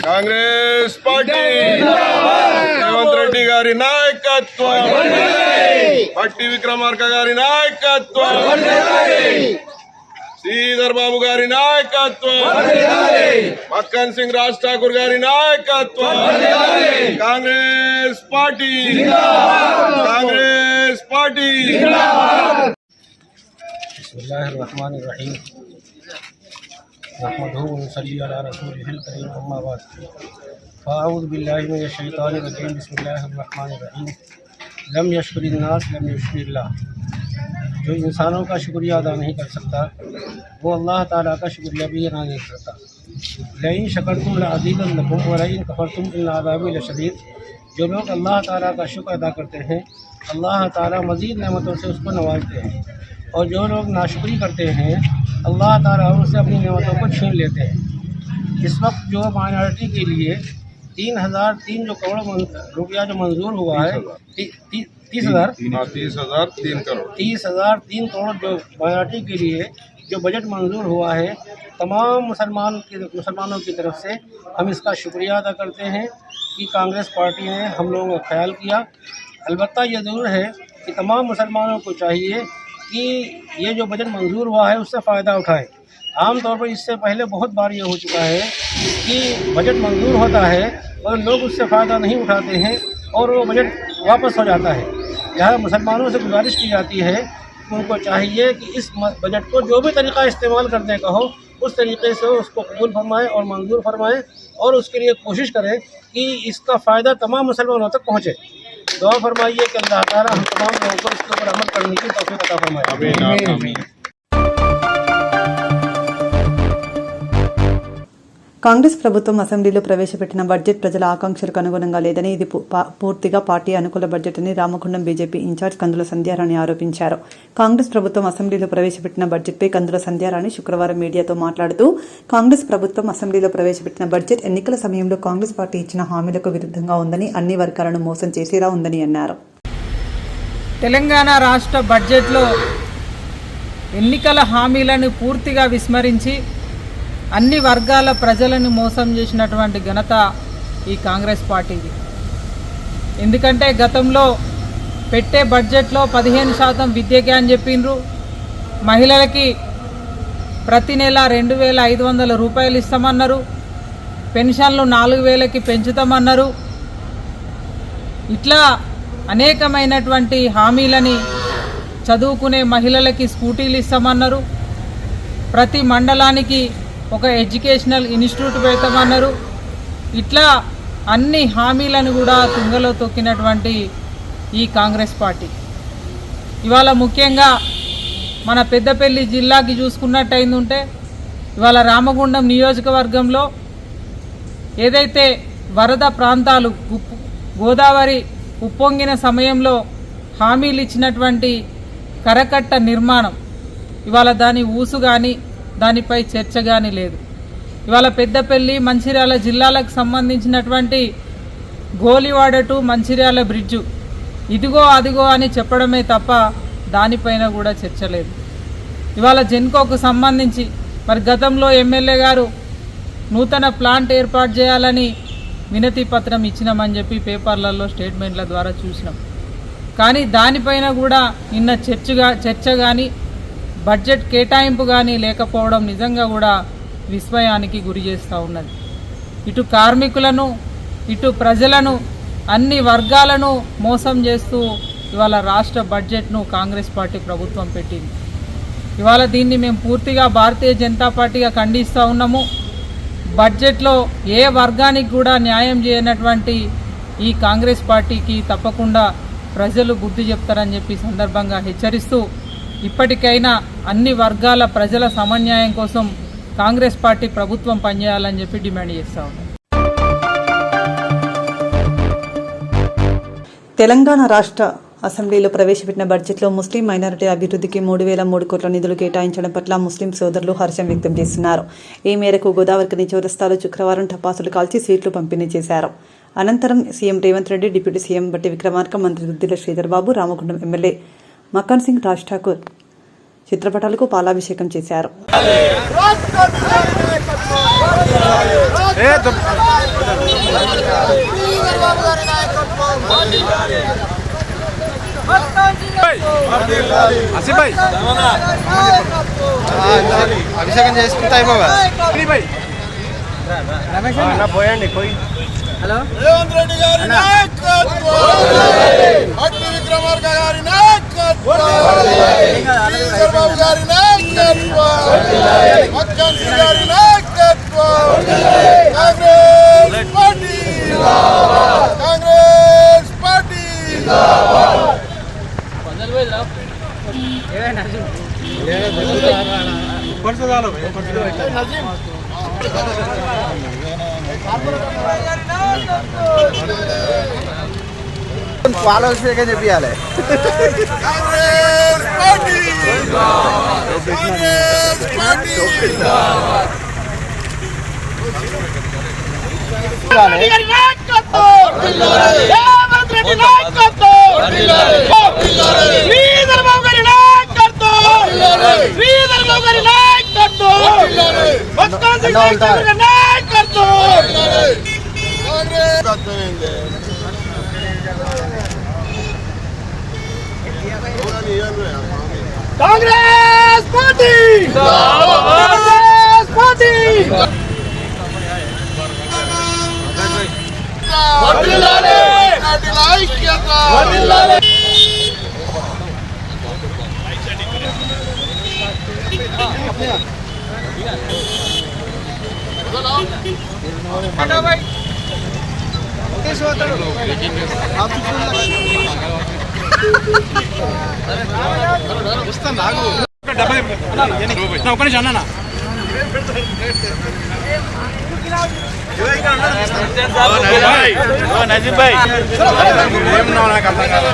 కాంగ్రెస్ పార్టీ రేవంత్ రెడ్డి గారి నాయకత్వం, బట్టి విక్రమార్క గారి నాయకత్వం, శ్రీధర్ బాబు గారి నాయకత్వం, మక్కన్ సింగ్ రాజ్ ఠాకూర్ గారి నాయకత్వం, Congress party, Congress party. బిస్మిల్లాహిర్ రహమానిర్ Rahim. नहमदुहु व नसल्ली अला रसूलिहिल करीम अम्मा बाद फ़अऊज़ु बिल्लाहि मिनश शैतानिर रजीम बिस्मिल्लाहिर रहमानिर रहीम. लम यशकुरिन नास लम यशकुरिल्लाह. जो इंसानों का शुक्रिया अदा नहीं कर सकता वो अल्लाह ताला का शुक्रिया भी अदा नहीं करता. लइन शकरतुम लअज़ीदन्नकुम व लइन कफरतुम इन्न अज़ाबी लशदीद. जो लोग अल्लाह ताला का शुक्र अदा करते हैं अल्लाह ताला मज़ीद नेमतों से उसको नवाजते हैं, और जो लोग नाशुक्री करते हैं अल्लाह ताला उनसे अपनी नेमतों को छीन लेते हैं. इस वक्त जो माइनॉरिटी के लिए 3,003 जो करोड़ रुपया जो मंजूर हुआ है, 30,003 करोड़ जो माइनॉरिटी के लिए जो बजट मंजूर हुआ है, तमाम मुसलमानों की तरफ से हम इसका शुक्रिया अदा करते हैं कि कांग्रेस पार्टी ने हम लोगों का ख्याल किया. अलबत्ता ये ज़रूर है कि तमाम मुसलमानों को चाहिए कि ये जो बजट मंजूर हुआ है उससे फ़ायदा उठाएं. आम तौर पर इससे पहले बहुत बार ये हो चुका है कि बजट मंजूर होता है और लोग उससे फ़ायदा नहीं उठाते हैं और वो बजट वापस हो जाता है. यहाँ मुसलमानों से गुजारिश की जाती है कि उनको चाहिए कि इस बजट को जो भी तरीक़ा इस्तेमाल करने का हो उस तरीके से उसको कबूल फरमाएँ और मंजूर फरमाएँ, और उसके लिए कोशिश करें कि इसका फ़ायदा तमाम मुसलमानों तक पहुँचे. दुआ फरमाइए कि अल्लाह ताला हम तमाम लोगों को इसके ऊपर अमल करने की तौफीक अता फरमाए. आमीन. కాంగ్రెస్ ప్రభుత్వం అసెంబ్లీలో ప్రవేశపెట్టిన బడ్జెట్ ప్రజల ఆకాంక్షలకు అనుగుణంగా లేదని, ఇది పూర్తిగా పార్టీ అనుకూల బడ్జెట్ అని రామగుండం బీజేపీ ఇన్ఛార్జ్ కందుల సంధ్యారాణి ఆరోపించారు. కాంగ్రెస్ ప్రభుత్వం అసెంబ్లీలో ప్రవేశపెట్టిన బడ్జెట్పై కందుల సంధ్యారాణి శుక్రవారం మీడియాతో మాట్లాడుతూ, కాంగ్రెస్ ప్రభుత్వం అసెంబ్లీలో ప్రవేశపెట్టిన బడ్జెట్ ఎన్నికల సమయంలో కాంగ్రెస్ పార్టీ ఇచ్చిన హామీలకు విరుద్ధంగా ఉందని, అన్ని వర్గాలను మోసం చేసేలా ఉందని అన్నారు. తెలంగాణ రాష్ట్ర బడ్జెట్లో ఎన్నికల హామీలను పూర్తిగా విస్మరించి అన్ని వర్గాల ప్రజలను మోసం చేసినటువంటి ఘనత ఈ కాంగ్రెస్ పార్టీది. ఎందుకంటే గతంలో పెట్టే బడ్జెట్లో 15% విద్యకే అని చెప్పిండ్రు, మహిళలకి ప్రతి నెల 2,500 రూపాయలు ఇస్తామన్నారు, పెన్షన్లు 4,000కి పెంచుతామన్నారు. ఇట్లా అనేకమైనటువంటి హామీలని, చదువుకునే మహిళలకి స్కూటీలు ఇస్తామన్నారు, ప్రతి మండలానికి ఒక ఎడ్యుకేషనల్ ఇన్స్టిట్యూట్ పెడతామన్నారు. ఇట్లా అన్ని హామీలను కూడా తుంగలో తొక్కినటువంటి ఈ కాంగ్రెస్ పార్టీ ఇవాళ ముఖ్యంగా మన పెద్దపల్లి జిల్లాకి చూసుకున్నట్టయిందంటే, ఇవాళ రామగుండం నియోజకవర్గంలో ఏదైతే వరద ప్రాంతాలు గోదావరి ఉప్పొంగిన సమయంలో హామీలు ఇచ్చినటువంటి కరకట్ట నిర్మాణం, ఇవాళ దాని ఊసు కానీ దానిపై చర్చ కానీ లేదు. ఇవాళ పెద్దపల్లి మంచిర్యాల జిల్లాలకు సంబంధించినటువంటి గోలివాడ టు మంచిర్యాల బ్రిడ్జు ఇదిగో అదిగో అని చెప్పడమే తప్ప దానిపైన కూడా చర్చ లేదు. ఇవాళ జెన్కోకు సంబంధించి మరి గతంలో ఎమ్మెల్యే గారు నూతన ప్లాంట్ ఏర్పాటు చేయాలని వినతి పత్రం ఇచ్చినామని చెప్పి పేపర్లలో స్టేట్మెంట్ల ద్వారా చూసినాం. కానీ దానిపైన కూడా నిన్న చర్చ కానీ బడ్జెట్ కేటాయింపు కానీ లేకపోవడం నిజంగా కూడా విస్మయానికి గురి చేస్తూ ఉన్నది. ఇటు కార్మికులను, ఇటు ప్రజలను, అన్ని వర్గాలను మోసం చేస్తూ ఇవాళ రాష్ట్ర బడ్జెట్ను కాంగ్రెస్ పార్టీ ప్రభుత్వం పెట్టింది. ఇవాళ దీన్ని మేము పూర్తిగా భారతీయ జనతా పార్టీగా ఖండిస్తూ ఉన్నాము. బడ్జెట్లో ఏ వర్గానికి కూడా న్యాయం చేయనటువంటి ఈ కాంగ్రెస్ పార్టీకి తప్పకుండా ప్రజలు బుద్ధి చెప్తారని చెప్పి సందర్భంగా హెచ్చరిస్తూ, ఇప్పటికైనా అన్ని వర్గాల ప్రజల సమన్యాయం కోసం కాంగ్రెస్ పార్టీ ప్రభుత్వం పనిచేయాలని చెప్పి డిమాండ్ చేస్తూ ఉన్నాం. తెలంగాణ రాష్ట్ర అసెంబ్లీలో ప్రవేశపెట్టిన బడ్జెట్లో ముస్లిం మైనారిటీ అభివృద్ధికి 3,003 కోట్ల నిధులు కేటాయించడం పట్ల ముస్లిం సోదరులు హర్షం వ్యక్తం చేస్తున్నారు. ఈ మేరకు గోదావరికని చౌరస్తాలో శుక్రవారం టపాసులు కాల్చి స్వీట్లు పంపిణీ చేశారు. అనంతరం CM Revanth Reddy, deputy CM బట్టి విక్రమార్క, మంత్రి దుద్దిల శ్రీధర్ బాబు, రామగుండం ఎమ్మెల్యే మక్కన్ సింగ్ రాజ్ ఠాకూర్ చిత్రపటాలకు పాలాభిషేకం చేశారు. అభిషేకం చేసుకుంటా పోయండి హలో రేవంత్ రెడ్డి గారి నాయకత్వం, బట్టి విక్రమార్క గారి నాయకత్వం, శ్రీధర్ బాబు గారి నాయకత్వం, మక్కన్ సింగ్ గారి నాయకత్వం, కాంగ్రెస్ పార్టీ, కాంగ్రెస్ పార్టీ. పాలాభిషేకం చెప్పాలి. Congress party, Congress party. Congress party, Congress party. వర్ధిల్లాలి పార్టీల ఐక్యత, వర్ధిల్లాలి. నజీబ్ భాయ్ ఏమన్నావు నాకు అర్థం కాదు.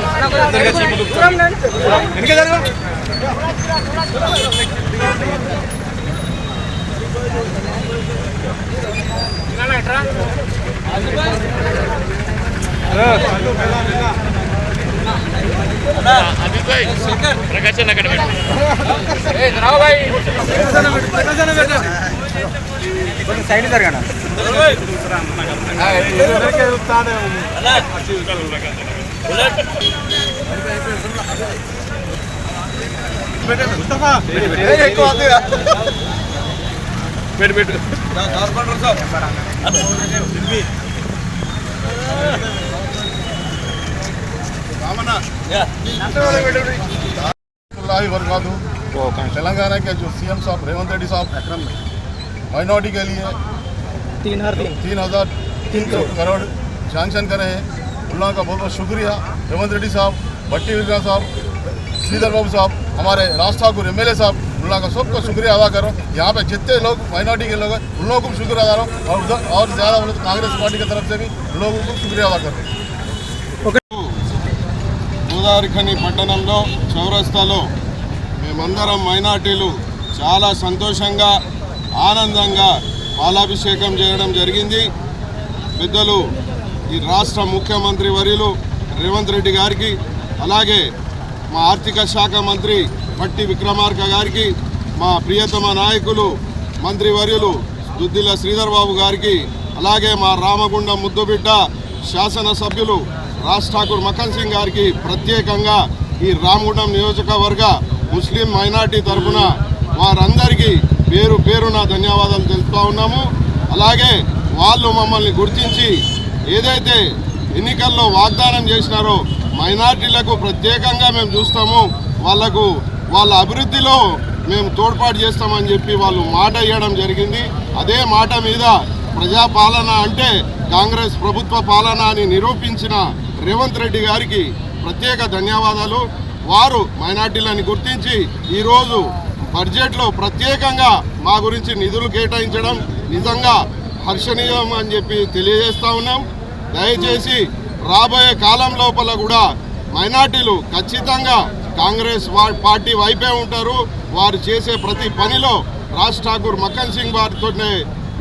సైడ్ జరగండి. तेलंगाना के जो सीएम साहब रेवंत रेड्डी साहब माइनॉरिटी के लिए 3,300 करोड़ सैंक्शन करे हैं. उन लोगों का बहुत बहुत शुक्रिया. रेवंत रेड्डी साहब, भट्टी विक्रम साहब, श्रीधर बाबू साहब, हमारे राज ठाकुर एमएलए साहब, उन लोगों का सबको शुक्रिया अदा करो. यहाँ पे जितने लोग माइनॉरिटी के लोग हैं उन लोगों को शुक्रिया अदा करो. और ज़्यादा बोले तो कांग्रेस पार्टी की तरफ से भी उन लोगों को शुक्रिया अदा करो. గోదావరిఖని పట్టణంలో చౌరస్తాలో మేమందరం మైనార్టీలు చాలా సంతోషంగా ఆనందంగా పాలాభిషేకం చేయడం జరిగింది. పెద్దలు ఈ రాష్ట్ర ముఖ్యమంత్రి వర్యులు రేవంత్ రెడ్డి గారికి, అలాగే మా ఆర్థిక శాఖ మంత్రి భట్టి విక్రమార్క గారికి, మా ప్రియతమ నాయకులు మంత్రివర్యులు దుద్దిల శ్రీధర్ బాబు గారికి, అలాగే మా రామగుండం ముద్దుబిడ్డ శాసనసభ్యులు రాజ్ ఠాకూర్ మక్కన్ సింగ్ గారికి ప్రత్యేకంగా ఈ రామగుండం నియోజకవర్గ ముస్లిం మైనార్టీ తరఫున వారందరికీ పేరు పేరున ధన్యవాదాలు తెలుపుతా ఉన్నాము. అలాగే వాళ్ళు మమ్మల్ని గుర్తించి ఏదైతే ఎన్నికల్లో వాగ్దానం చేసినారో మైనార్టీలకు ప్రత్యేకంగా మేము చూస్తాము, వాళ్ళ అభివృద్ధిలో మేము తోడ్పాటు చేస్తామని చెప్పి వాళ్ళు మాట ఇవ్వడం జరిగింది. అదే మాట మీద ప్రజాపాలన అంటే కాంగ్రెస్ ప్రభుత్వ పాలన అని నిరూపించిన రేవంత్ రెడ్డి గారికి ప్రత్యేక ధన్యవాదాలు. వారు మైనార్టీలను గుర్తించి ఈరోజు బడ్జెట్లో ప్రత్యేకంగా మా గురించి నిధులు కేటాయించడం నిజంగా హర్షణీయం అని చెప్పి తెలియజేస్తూ ఉన్నాం. దయచేసి రాబోయే కాలం లోపల కూడా మైనార్టీలు ఖచ్చితంగా కాంగ్రెస్ పార్టీ వైపే ఉంటారు. వారు చేసే ప్రతి పనిలో రాజ్ ఠాకూర్ మక్కన్ సింగ్ వారితోనే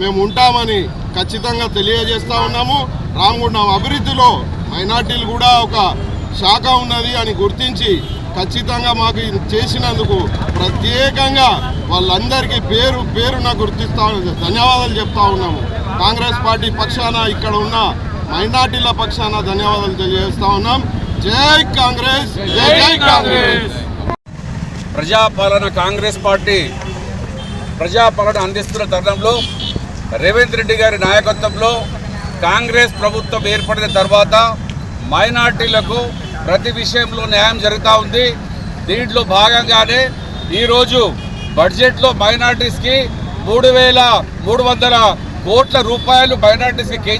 మేము ఉంటామని ఖచ్చితంగా తెలియజేస్తూ ఉన్నాము. రామగుండం అభివృద్ధిలో మైనార్టీలు కూడా ఒక శాఖ ఉన్నది అని గుర్తించి ఖచ్చితంగా మాకు చేసినందుకు ప్రత్యేకంగా వాళ్ళందరికీ పేరు పేరున గుర్తిస్తా ధన్యవాదాలు చెప్తా ఉన్నాము. కాంగ్రెస్ పార్టీ పక్షాన ఇక్కడ ఉన్న మైనార్టీల పక్షాన ధన్యవాదాలు తెలియజేస్తా ఉన్నాం. జై కాంగ్రెస్, జై జై కాంగ్రెస్. ప్రజాపాలన కాంగ్రెస్ పార్టీ ప్రజాపాలన అందిస్తున్న తరుణంలో రేవంత్ రెడ్డి గారి నాయకత్వంలో కాంగ్రెస్ ప్రభుత్వం ఏర్పడిన తర్వాత మైనార్టీలకు ప్రతి విషయంలో న్యాయం జరుగుతూ ఉంది. దీంట్లో భాగంగానే ఈరోజు బడ్జెట్లో మైనార్టీస్కి 3,300 కోట్ల రూపాయలు మైనార్టీస్కి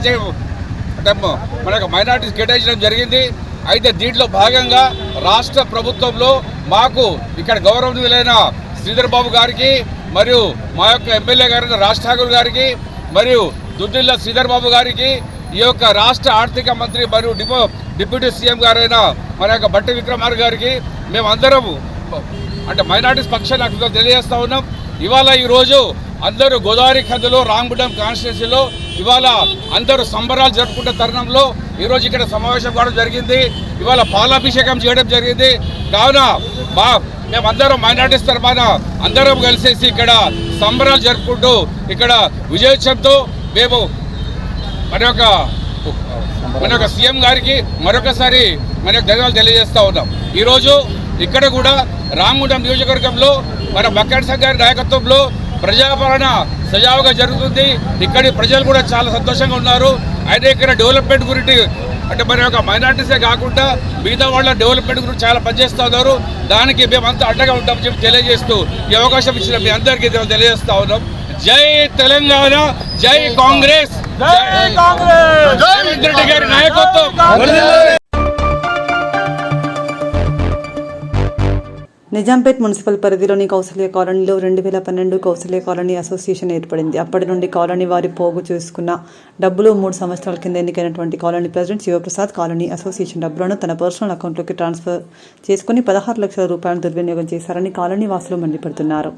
మనకు మైనార్టీస్ కేటాయించడం జరిగింది. అయితే దీంట్లో భాగంగా రాష్ట్ర ప్రభుత్వంలో మాకు ఇక్కడ గౌరవనీయులైన శ్రీధర్ బాబు గారికి మరియు మా యొక్క ఎమ్మెల్యే గారైన రాజ్ ఠాకూర్ గారికి మరియు దుద్దిల్ల శ్రీధర్ బాబు గారికి ఈ యొక్క రాష్ట్ర ఆర్థిక మంత్రి మరియు డిప్యూటీ సీఎం గారైన మన యొక్క బట్టి విక్రమార్ గారికి మేమందరము అంటే మైనార్టీస్ పక్షాన్ని తెలియజేస్తూ ఉన్నాం. ఇవాళ ఈరోజు అందరూ గోదావరి ఖండలో రామగుండం కాన్స్టిట్యున్సీలో ఇవాళ అందరూ సంబరాలు జరుపుకునే తరుణంలో ఈరోజు ఇక్కడ సమావేశం కావడం జరిగింది. ఇవాళ పాలాభిషేకం చేయడం జరిగింది. కావున మేమందరం మైనార్టీస్ తరఫున అందరం కలిసేసి ఇక్కడ సంబరాలు జరుపుకుంటూ ఇక్కడ విజయోత్సవంతో మేము మన యొక్క సీఎం గారికి మరొకసారి మన యొక్క ధన్యవాదాలు తెలియజేస్తూ ఉన్నాం. ఈరోజు ఇక్కడ కూడా రామగుండం నియోజకవర్గంలో మన మక్కన్ సింగ్ గారి నాయకత్వంలో ప్రజాపాలన సజావుగా జరుగుతుంది. ఇక్కడి ప్రజలు కూడా చాలా సంతోషంగా ఉన్నారు. అయితే ఇక్కడ డెవలప్మెంట్ గురించి అంటే మన యొక్క మైనార్టీసే కాకుండా మిగతా వాళ్ళ డెవలప్మెంట్ గురించి చాలా పనిచేస్తూ ఉన్నారు. దానికి మేమంతా అండగా ఉంటామని చెప్పి తెలియజేస్తూ ఈ అవకాశం ఇచ్చిన మీ అందరికీ తెలియజేస్తా ఉన్నాం. జై తెలంగాణ, జై కాంగ్రెస్, రేవంత్ రెడ్డి గారి నాయకత్వం. నిజాంపేట్ మున్సిపల్ పరిధిలోని కౌసల్య కాలనీలో 2012 కౌసల్య కాలనీ అసోసియేషన్ ఏర్పడింది. అప్పటి నుండి కాలనీ వారి పోగు చేసుకున్న డబ్బులు 3 సంవత్సరాల కింద ఎన్నికైనటువంటి colony president Shivaprasad colony association డబ్బులను తన పర్సనల్ అకౌంట్లోకి ట్రాన్స్ఫర్ చేసుకుని 16 లక్షల రూపాయలను దుర్వినియోగం చేశారని కాలనీ వాసులు మండిపడుతున్నారు.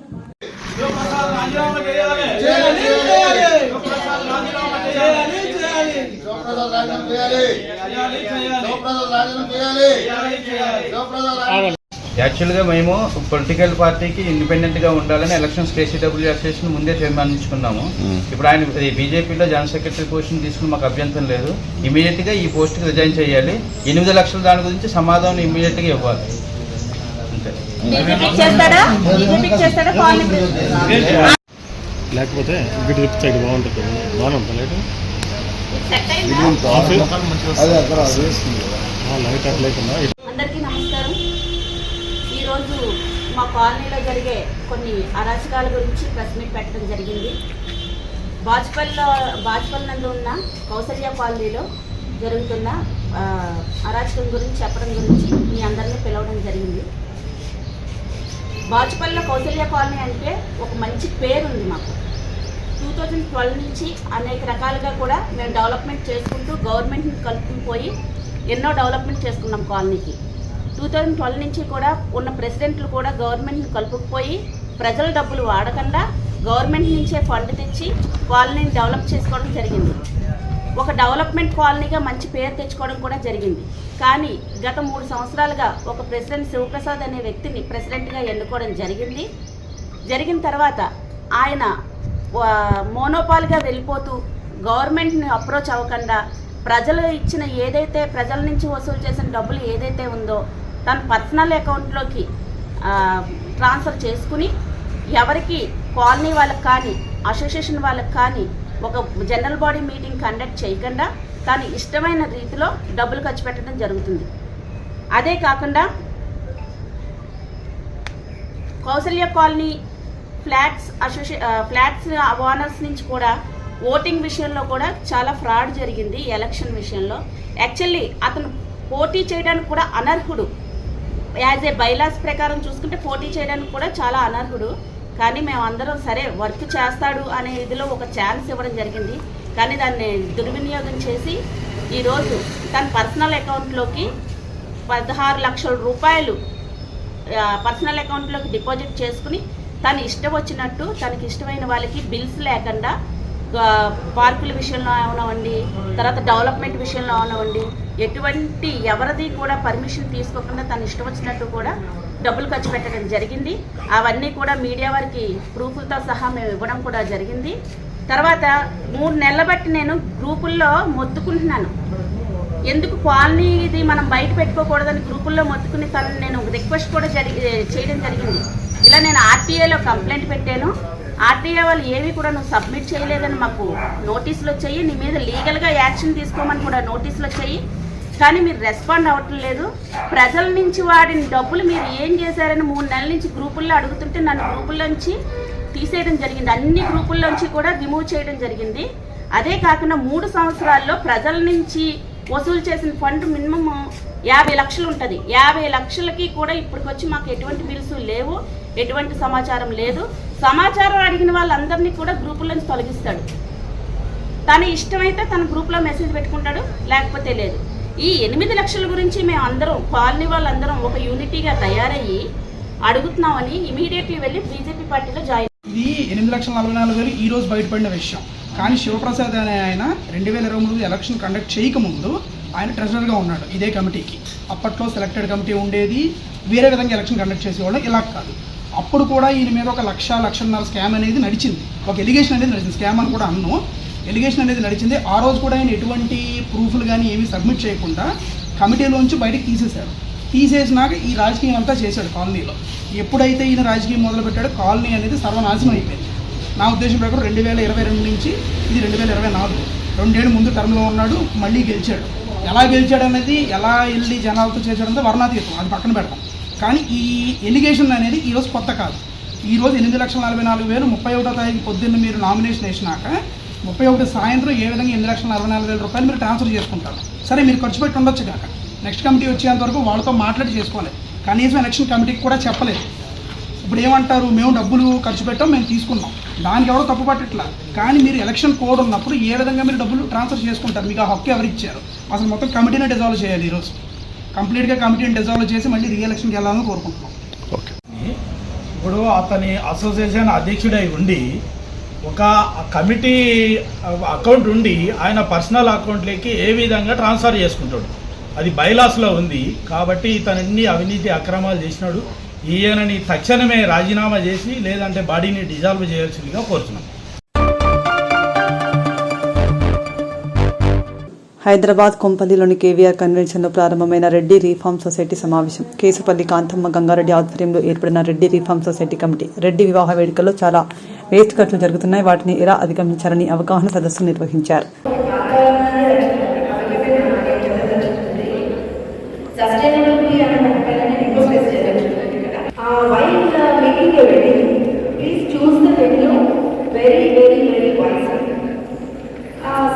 యాక్చువల్గా మేము పొలిటికల్ పార్టీకి ఇండిపెండెంట్గా ఉండాలని ఎలక్షన్ స్టేసీడబ్ల్యూ అసోసియేషన్ ముందే తీర్మానించుకున్నాము. ఇప్పుడు ఆయన బీజేపీలో జనరల్ సెక్రటరీ పోస్ట్ని తీసుకుని మాకు అభ్యంతరం లేదు. ఇమీడియట్గా ఈ పోస్ట్కి రిజైన్ చేయాలి. 8 లక్షల దాని గురించి సమాధానం ఇమీడియట్గా ఇవ్వాలి. అంతే. లేకపోతే బాగుంటుంది. అందరికీ నమస్కారం. ఈరోజు మా కాలనీలో జరిగే కొన్ని అరాచకాల గురించి ప్రెస్ మీట్ పెట్టడం జరిగింది. బాజ్పల్లి నందు ఉన్న కౌసల్య కాలనీలో జరుగుతున్న అరాచకం గురించి చెప్పడం గురించి మీ అందరినీ పిలవడం జరిగింది. బాజ్పల్లిలో కౌసల్య కాలనీ అంటే ఒక మంచి పేరు ఉంది మాకు. 2012 నుంచి అనేక రకాలుగా కూడా మేము డెవలప్మెంట్ చేసుకుంటూ గవర్నమెంట్ని కలుపుకుని పోయి ఎన్నో డెవలప్మెంట్ చేసుకున్నాం కాలనీకి. 2012 నుంచి కూడా ఉన్న ప్రెసిడెంట్లు కూడా గవర్నమెంట్ని కలుపుకుపోయి ప్రజల డబ్బులు వాడకుండా గవర్నమెంట్ నుంచే ఫండ్ తెచ్చి కాలనీని డెవలప్ చేసుకోవడం జరిగింది. ఒక డెవలప్మెంట్ కాలనీగా మంచి పేరు తెచ్చుకోవడం కూడా జరిగింది. కానీ గత 3 సంవత్సరాలుగా ఒక ప్రెసిడెంట్ శివప్రసాద్ అనే వ్యక్తిని ప్రెసిడెంట్గా ఎన్నుకోవడం జరిగింది. జరిగిన తర్వాత ఆయన మోనోపాల్గా వెళ్ళిపోతూ గవర్నమెంట్ని అప్రోచ్ అవ్వకుండా ప్రజలు ఇచ్చిన ఏదైతే ప్రజల నుంచి వసూలు చేసిన డబ్బులు ఏదైతే ఉందో తన పర్సనల్ అకౌంట్లోకి ట్రాన్స్ఫర్ చేసుకుని ఎవరికి కాలనీ వాళ్ళకి కానీ అసోసియేషన్ వాళ్ళకి కానీ ఒక జనరల్ బాడీ మీటింగ్ కండక్ట్ చేయకుండా తను ఇష్టమైన రీతిలో డబ్బులు ఖర్చు పెట్టడం జరుగుతుంది. అదే కాకుండా కౌసల్య కాలనీ ఫ్లాట్స్ ఓనర్స్ నుంచి కూడా ఓటింగ్ విషయంలో కూడా చాలా ఫ్రాడ్ జరిగింది. ఎలక్షన్ విషయంలో యాక్చువల్లీ అతను పోటీ చేయడానికి కూడా అనర్హుడు. యాజ్ ఏ బైలాస్ ప్రకారం చూసుకుంటే పోటీ చేయడానికి కూడా చాలా అనర్హుడు. కానీ మేమందరం సరే వర్క్ చేస్తాడు అనే ఇదిలో ఒక ఛాన్స్ ఇవ్వడం జరిగింది. కానీ దాన్ని దుర్వినియోగం చేసి ఈరోజు తన పర్సనల్ అకౌంట్లోకి 16 లక్షల రూపాయలు పర్సనల్ అకౌంట్లోకి డిపాజిట్ చేసుకుని తను ఇష్టం వచ్చినట్టు తనకి ఇష్టమైన వాళ్ళకి బిల్స్ లేకుండా పార్కుల విషయంలో అవనవండి, తర్వాత డెవలప్మెంట్ విషయంలో అవనవండి, ఎటువంటి ఎవరిది కూడా పర్మిషన్ తీసుకోకుండా తను ఇష్టం వచ్చినట్టు కూడా డబ్బులు ఖర్చు పెట్టడం జరిగింది. అవన్నీ కూడా మీడియా వారికి ప్రూఫ్లతో సహా మేము ఇవ్వడం కూడా జరిగింది. తర్వాత 3 నెలల బట్టి నేను గ్రూపుల్లో మొత్తుకుంటున్నాను. ఎందుకు కాలనీ ఇది మనం బయట పెట్టుకోకూడదని గ్రూపుల్లో మొత్తుకుని తను నేను రిక్వెస్ట్ కూడా చేయడం జరిగింది. ఇలా నేను ఆర్టీఏలో కంప్లైంట్ పెట్టాను. ఆర్టీఏ వాళ్ళు ఏవి కూడా నువ్వు సబ్మిట్ చేయలేదని మాకు నోటీసులు వచ్చాయి. నీ మీద లీగల్గా యాక్షన్ తీసుకోమని కూడా నోటీసులు వచ్చాయి. కానీ మీరు రెస్పాండ్ అవ్వటం లేదు. ప్రజల నుంచి వాడిన డబ్బులు మీరు ఏం చేశారని 3 నెలల నుంచి గ్రూపుల్లో అడుగుతుంటే నన్ను గ్రూపుల్లోంచి తీసేయడం జరిగింది. అన్ని గ్రూపుల్లోంచి కూడా రిమూవ్ చేయడం జరిగింది. అదే కాకుండా 3 సంవత్సరాల్లో ప్రజల నుంచి వసూలు చేసిన ఫండ్ మినిమం 50 లక్షలు ఉంటుంది. 50 లక్షలకి కూడా ఇప్పటికొచ్చి మాకు ఎటువంటి బిల్స్ లేవు, ఎటువంటి సమాచారం లేదు. సమాచారం అడిగిన వాళ్ళందరినీ కూడా గ్రూపుల్లోంచి తొలగిస్తాడు. తన ఇష్టమైతే తన గ్రూప్లో మెసేజ్ పెట్టుకుంటాడు, లేకపోతే లేదు. ఈ 8 లక్షల గురించి మేము అందరం కాలనీ వాళ్ళందరం ఒక యూనిటీగా తయారయ్యి అడుగుతున్నామని ఇమీడియట్లీ వెళ్ళి బీజేపీ పార్టీలో జాయిన్. ఇది 8,44,000 ఈ రోజు బయటపడిన విషయం. కానీ శివప్రసాద్ అనే ఆయన 2023 ఎలక్షన్ కండక్ట్ చేయకముందు ఆయన ట్రెజరర్గా ఉన్నాడు ఇదే కమిటీకి. అప్పట్లో సెలెక్టెడ్ కమిటీ ఉండేది, వేరే విధంగా ఎలక్షన్ కండక్ట్ చేసేవాళ్ళు, ఇలా కాదు. అప్పుడు కూడా ఈయన మీద 1,00,00,000 స్కామ్ అనేది నడిచింది. ఒక ఎలిగేషన్ అనేది నడిచింది, స్కామ్ అని కూడా అన్ను, ఎలిగేషన్ అనేది నడిచింది. ఆ రోజు కూడా ఆయన ఎటువంటి ప్రూఫ్లు కానీ ఏమీ సబ్మిట్ చేయకుండా కమిటీలోంచి బయటకు తీసేశారు. తీసేసినాక ఈ రాజకీయం అంతా చేశాడు కాలనీలో. ఎప్పుడైతే ఈయన రాజకీయం మొదలుపెట్టాడో కాలనీ అనేది సర్వనాశనం అయిపోయింది. నా ఉద్దేశం ప్రకారం 2022 నుంచి ఇది 2024 2 ఏళ్ళు ముందు టర్మ్లో ఉన్నాడు, మళ్ళీ గెలిచాడు. ఎలా గెలిచాడు అనేది, ఎలా వెళ్ళి జనాలతో చేశాడంటే వర్ణాతీతం, అది పక్కన పెడతాం. కానీ ఈ ఎలిగేషన్ అనేది ఈరోజు కొత్త కాదు. ఈరోజు 8,44,000 31వ తారీఖు పొద్దున్న మీరు నామినేషన్ వేసినాక 31 సాయంత్రం ఏ విధంగా 8,44,000 రూపాయలు మీరు ట్రాన్స్ఫర్ చేసుకుంటారు. సరే మీరు ఖర్చు పెట్టి ఉండొచ్చు కాక, నెక్స్ట్ కమిటీ వచ్చేంత వరకు వాళ్ళతో మాట్లాడి చేసుకోవాలి. కనీసం ఎలక్షన్ కమిటీకి కూడా చెప్పలేదు. ఇప్పుడు ఏమంటారు, మేము డబ్బులు ఖర్చు పెట్టాం, మేము తీసుకున్నాం, దానికి ఎవరో తప్పు పట్టట్లా. కానీ మీరు ఎలక్షన్ కోడ్ ఉన్నప్పుడు ఏ విధంగా మీరు డబ్బులు ట్రాన్స్ఫర్ చేసుకుంటారు? మీకు ఆ హక్కు ఎవరు ఇచ్చారు? అసలు మొత్తం కమిటీనే డిజాల్వ్ చేయాలి. ఈరోజు కంప్లీట్గా కమిటీని డిజాల్వ్ చేసి మళ్ళీ రీఎలక్షన్కి వెళ్ళాలని కోరుకుంటున్నాం. ఇప్పుడు అతని అసోసియేషన్ అధ్యక్షుడై ఉండి ఒక కమిటీ అకౌంట్ ఉండి ఆయన పర్సనల్ అకౌంట్లోకి ఏ విధంగా ట్రాన్స్ఫర్ చేసుకుంటాడు? అది బైలాస్లో ఉంది. కాబట్టి ఇతన్ని అవినీతి అక్రమాలు చేసినాడు. ఈయనని తక్షణమే రాజీనామా చేసి లేదంటే బాడీని డిజాల్వ్ చేయాల్సిందిగా కోరుతున్నాం. హైదరాబాద్ కొంపల్లిలోని కేవీఆర్ కన్వెన్షన్లో ప్రారంభమైన రెడ్డి రీఫార్మ్ సొసైటీ సమావేశం. కేసుపల్లి కాంతమ్మ గంగారెడ్డి ఆధ్వర్యంలో ఏర్పడిన Reddy reform society committee Reddy వివాహ వేడుకల్లో చాలా వేస్ట్ ఖర్చులు జరుగుతున్నాయి, వాటిని ఎలా అధిగమించాలని అవగాహన సదస్సు నిర్వహించారు.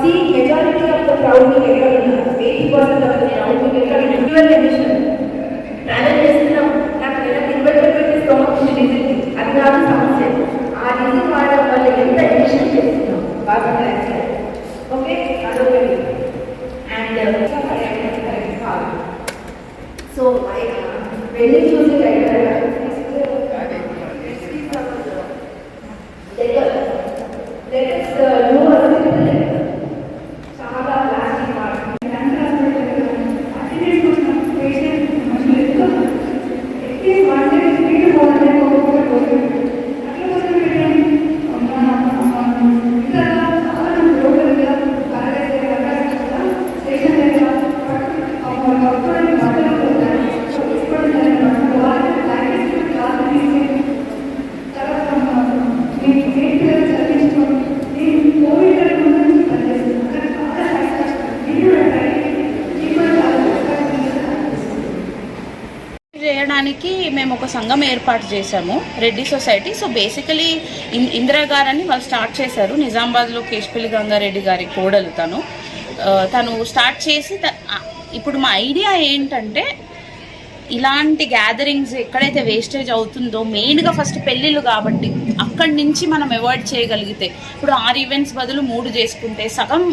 See, majority of the crowd will get 80% of the crowd will get dual emission. Travel చేస్తున్నాం, నాకు ఇన్వర్టర్ స్టమక్ డిజీజ్, అది కాదు సమస్య. ఆ డిజీజ్ వాడడం వల్ల ఎంత ఎమిషన్ చేస్తున్నాం బాగా ఓకే అదొకటి. అండ్ సో వెళ్ళి చూసి చేయడానికి మేము ఒక సంఘం ఏర్పాటు చేశాము, Reddy society. So basically Indira గారని వాళ్ళు స్టార్ట్ చేశారు, నిజామాబాద్లో కేశపల్లి గంగారెడ్డి గారి కోడలు తను స్టార్ట్ చేసి ఇప్పుడు మా ఐడియా ఏంటంటే ఇలాంటి గ్యాదరింగ్స్ ఎక్కడైతే వేస్టేజ్ అవుతుందో మెయిన్గా ఫస్ట్ పెళ్ళిళ్ళు కాబట్టి అక్కడి నుంచి మనం అవాయిడ్ చేయగలిగితే, ఇప్పుడు 6 ఈవెంట్స్ బదులు 3 చేసుకుంటే సగం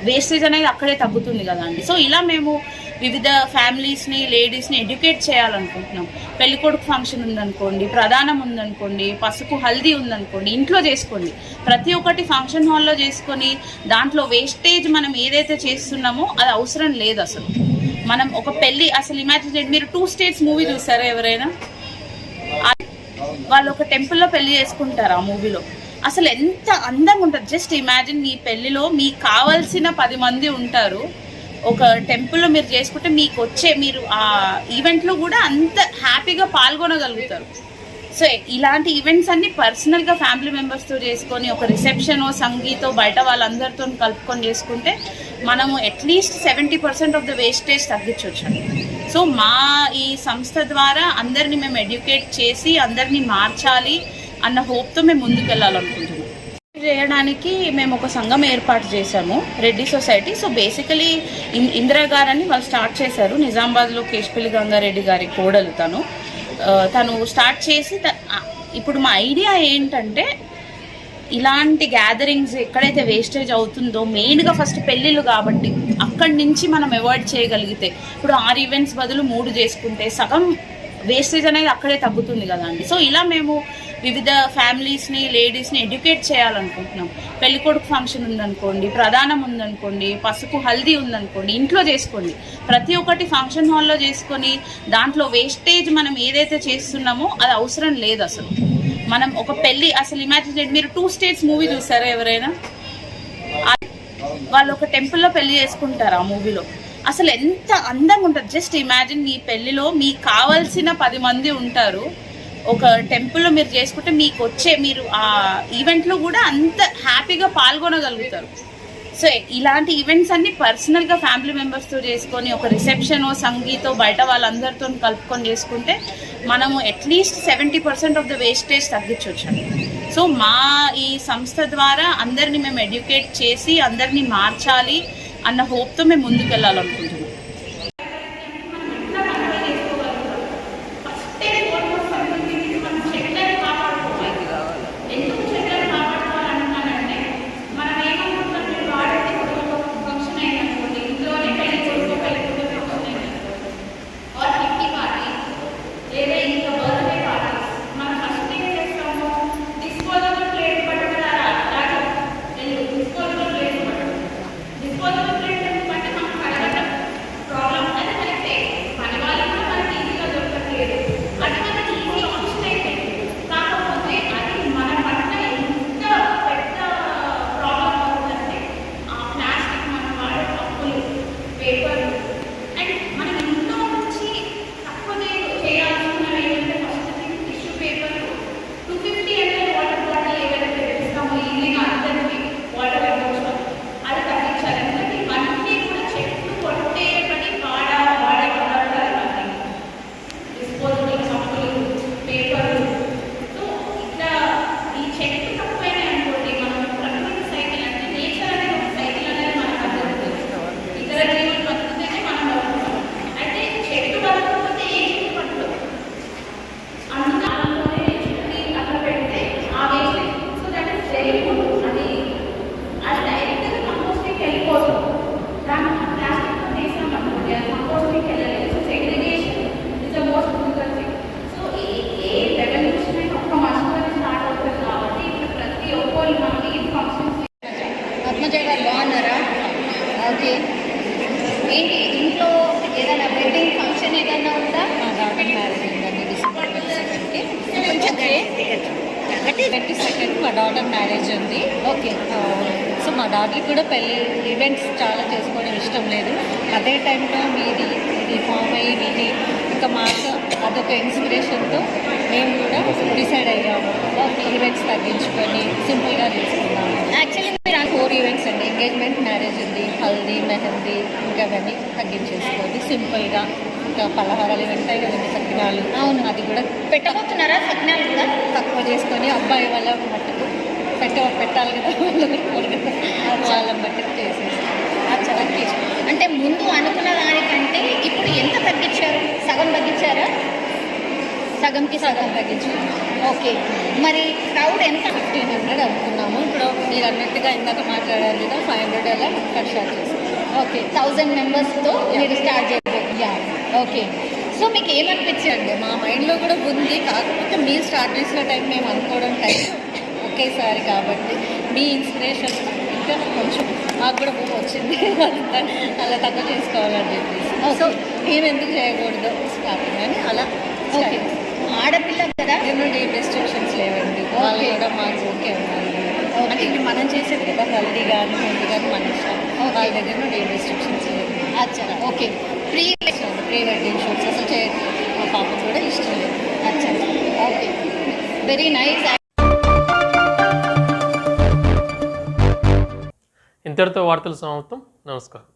వేస్టేజ్ అనేది అక్కడే తగ్గుతుంది కదా అండి. సో ఇలా మేము వివిధ ఫ్యామిలీస్ని, లేడీస్ని ఎడ్యుకేట్ చేయాలనుకుంటున్నాం. పెళ్ళికొడుకు ఫంక్షన్ ఉందనుకోండి, ప్రధానం ఉందనుకోండి, పసుపు హల్దీ ఉందనుకోండి, ఇంట్లో చేసుకోండి. ప్రతి ఒక్కటి ఫంక్షన్ హాల్లో చేసుకొని దాంట్లో వేస్టేజ్ మనం ఏదైతే చేస్తున్నామో అది అవసరం లేదు అసలు. మనం ఒక పెళ్ళి అసలు ఇమాజిన్, మీరు 2 States మూవీ చూసారా ఎవరైనా? వాళ్ళు ఒక టెంపుల్లో పెళ్లి చేసుకుంటారు. ఆ మూవీలో అసలు ఎంత అందంగా ఉంటుంది. జస్ట్ ఇమాజిన్, మీ పెళ్లిలో మీకు కావాల్సిన 10 మంది ఉంటారు. ఒక టెంపుల్లో మీరు చేసుకుంటే మీరు ఆ ఈవెంట్లో కూడా అంత హ్యాపీగా పాల్గొనగలుగుతారు. సో ఇలాంటి ఈవెంట్స్ అన్ని పర్సనల్గా ఫ్యామిలీ మెంబర్స్తో చేసుకొని ఒక రిసెప్షనో సంగీతో బయట వాళ్ళందరితో కలుపుకొని చేసుకుంటే మనము అట్లీస్ట్ 70% ఆఫ్ ద వేస్టేజ్ తగ్గించవచ్చండి. సో మా ఈ సంస్థ ద్వారా అందరినీ మేము ఎడ్యుకేట్ చేసి అందరినీ మార్చాలి అన్న హోప్తో మేము ముందుకు వెళ్ళాలనుకుంటున్నాం. చేయడానికి మేము ఒక సంఘం ఏర్పాటు చేశాము, Reddy society. So basically Indira గారని వాళ్ళు స్టార్ట్ చేశారు, నిజామాబాద్లో కేశపల్లి గంగారెడ్డి గారి కోడలు తను స్టార్ట్ చేసి ఇప్పుడు మా ఐడియా ఏంటంటే ఇలాంటి గ్యాదరింగ్స్ ఎక్కడైతే వేస్టేజ్ అవుతుందో మెయిన్గా ఫస్ట్ పెళ్ళిళ్ళు కాబట్టి అక్కడి నుంచి మనం అవాయిడ్ చేయగలిగితే, ఇప్పుడు 6 ఈవెంట్స్ బదులు 3 చేసుకుంటే సగం వేస్టేజ్ అనేది అక్కడే తగ్గుతుంది కదా అండి. సో ఇలా మేము వివిధ ఫ్యామిలీస్ని, లేడీస్ని ఎడ్యుకేట్ చేయాలనుకుంటున్నాం. పెళ్ళికొడుకు ఫంక్షన్ ఉందనుకోండి, ప్రధానం ఉందనుకోండి, పసుపు హల్దీ ఉందనుకోండి, ఇంట్లో చేసుకోండి. ప్రతి ఒక్కటి ఫంక్షన్ హాల్లో చేసుకొని దాంట్లో వేస్టేజ్ మనం ఏదైతే చేస్తున్నామో అది అవసరం లేదు అసలు. మనం ఒక పెళ్ళి అసలు ఇమాజిన్, మీరు 2 States మూవీ చూసారా ఎవరైనా? వాళ్ళు ఒక టెంపుల్లో పెళ్లి చేసుకుంటారు. ఆ మూవీలో అసలు ఎంత అందంగా ఉంటుంది. జస్ట్ ఇమాజిన్, మీ పెళ్ళిలో మీకు కావాల్సిన 10 మంది ఉంటారు. ఒక టెంపుల్లో మీరు చేసుకుంటే మీరు ఆ ఈవెంట్లో కూడా అంత హ్యాపీగా పాల్గొనగలుగుతారు. సో ఇలాంటి ఈవెంట్స్ అన్ని పర్సనల్గా ఫ్యామిలీ మెంబర్స్తో చేసుకొని ఒక రిసెప్షనో సంగీతో బయట వాళ్ళందరితో కలుపుకొని చేసుకుంటే మనము అట్లీస్ట్ 70% ఆఫ్ ద వేస్టేజ్ తగ్గించవచ్చండి. సో మా ఈ సంస్థ ద్వారా అందరినీ మేము ఎడ్యుకేట్ చేసి అందరినీ మార్చాలి అన్న హోప్తో మేము ముందుకు వెళ్ళాలనుకుంటున్నాం. బాగున్నారా? ఓకే. ఏంటి ఇంట్లో ఏదైనా వెడ్డింగ్ ఫంక్షన్ ఏదైనా ఉందా? మా డాటర్ మ్యారేజ్ ఉందండి December 22nd మా డాటర్ మ్యారేజ్ ఉంది. ఓకే. సో మా డాటర్కి కూడా పెళ్ళి ఈవెంట్స్ చాలా చేసుకోవడం ఇష్టం లేదు. అదే టైంలో ఇది ఫామ్ అయ్యి విని ఇంకా మాకు అదొక ఇన్స్పిరేషన్తో మేము కూడా డిసైడ్ అయ్యాము. ఈవెంట్స్ తగ్గించుకొని సింపుల్గా చేసుకున్నాము. యాక్చువల్లీ మీరు 4 ఈవెంట్స్ అండి. ఎంగేజ్మెంట్, మ్యారేజ్ ఉంది, హల్దీ మెహందీ ఇంకా అవన్నీ తగ్గించేసుకోండి సింపుల్గా. ఇంకా పలహారాలు ఇవి ఉంటాయి కదండి, సకినాలు. అవును, అది కూడా పెట్టబోతున్నారా? సకినాలు కూడా తక్కువ చేసుకొని అబ్బాయి వాళ్ళ మట్టుకు పెట్టాలి కదా, వాళ్ళ మట్టుకు చేసేస్తాం. అంటే ముందు అనుకున్న దానికంటే ఇప్పుడు ఎంత తగ్గించారు? సగం తగ్గించారా? సగంకి సగం తగ్గించారు. ఓకే, మరి క్రౌడ్ ఎంత? 1500 అనుకున్నాము. ఇప్పుడు మీరు అన్నట్టుగా ఇందాక మాట్లాడారు కదా, 500 అలా కట్ షార్ట్ చేస్తాం. ఓకే, 1000 మెంబర్స్తో మీరు స్టార్ట్ చేయబోతున్నారు. ఓకే, సో మీకు ఏమనిపించండి? మా మైండ్లో కూడా ఉంది, కాకపోతే మీరు స్టార్ట్ చేసిన టైం మేము అనుకోవడం టైం ఒకేసారి కాబట్టి మీ ఇన్స్పిరేషన్ ఇంకా కొంచెం మాకు కూడా వచ్చింది. అలా తక్కువ చేసుకోవాలని చెప్పేసి సో మేము ఎందుకు చేయకూడదు స్టార్టింగ్ అని అలా. ఓకే, ఆడపిల్ల కదా, ఏమంటే ఏ రెస్ట్రిక్షన్స్ లేవండి, వాళ్ళు కూడా మాకు ఓకే ఉన్నారు. అంటే ఇది మనం చేసేది కదా, హెల్దీ కానీ హెల్దీ కానీ మన ఇష్టం. వాళ్ళ దగ్గర నుండి ఏ రెస్ట్రిక్షన్స్ లేవు. అచ్చా, ఓకే. ప్రీ వెడ్డింగ్ షూట్స్ అసలు చేయట్లేదు, మా పాపకు కూడా ఇష్టం లేదు. అచ్చా, ఓకే, వెరీ నైస్. ఇంతటితో వార్తలు సమాప్తం. నమస్కారం.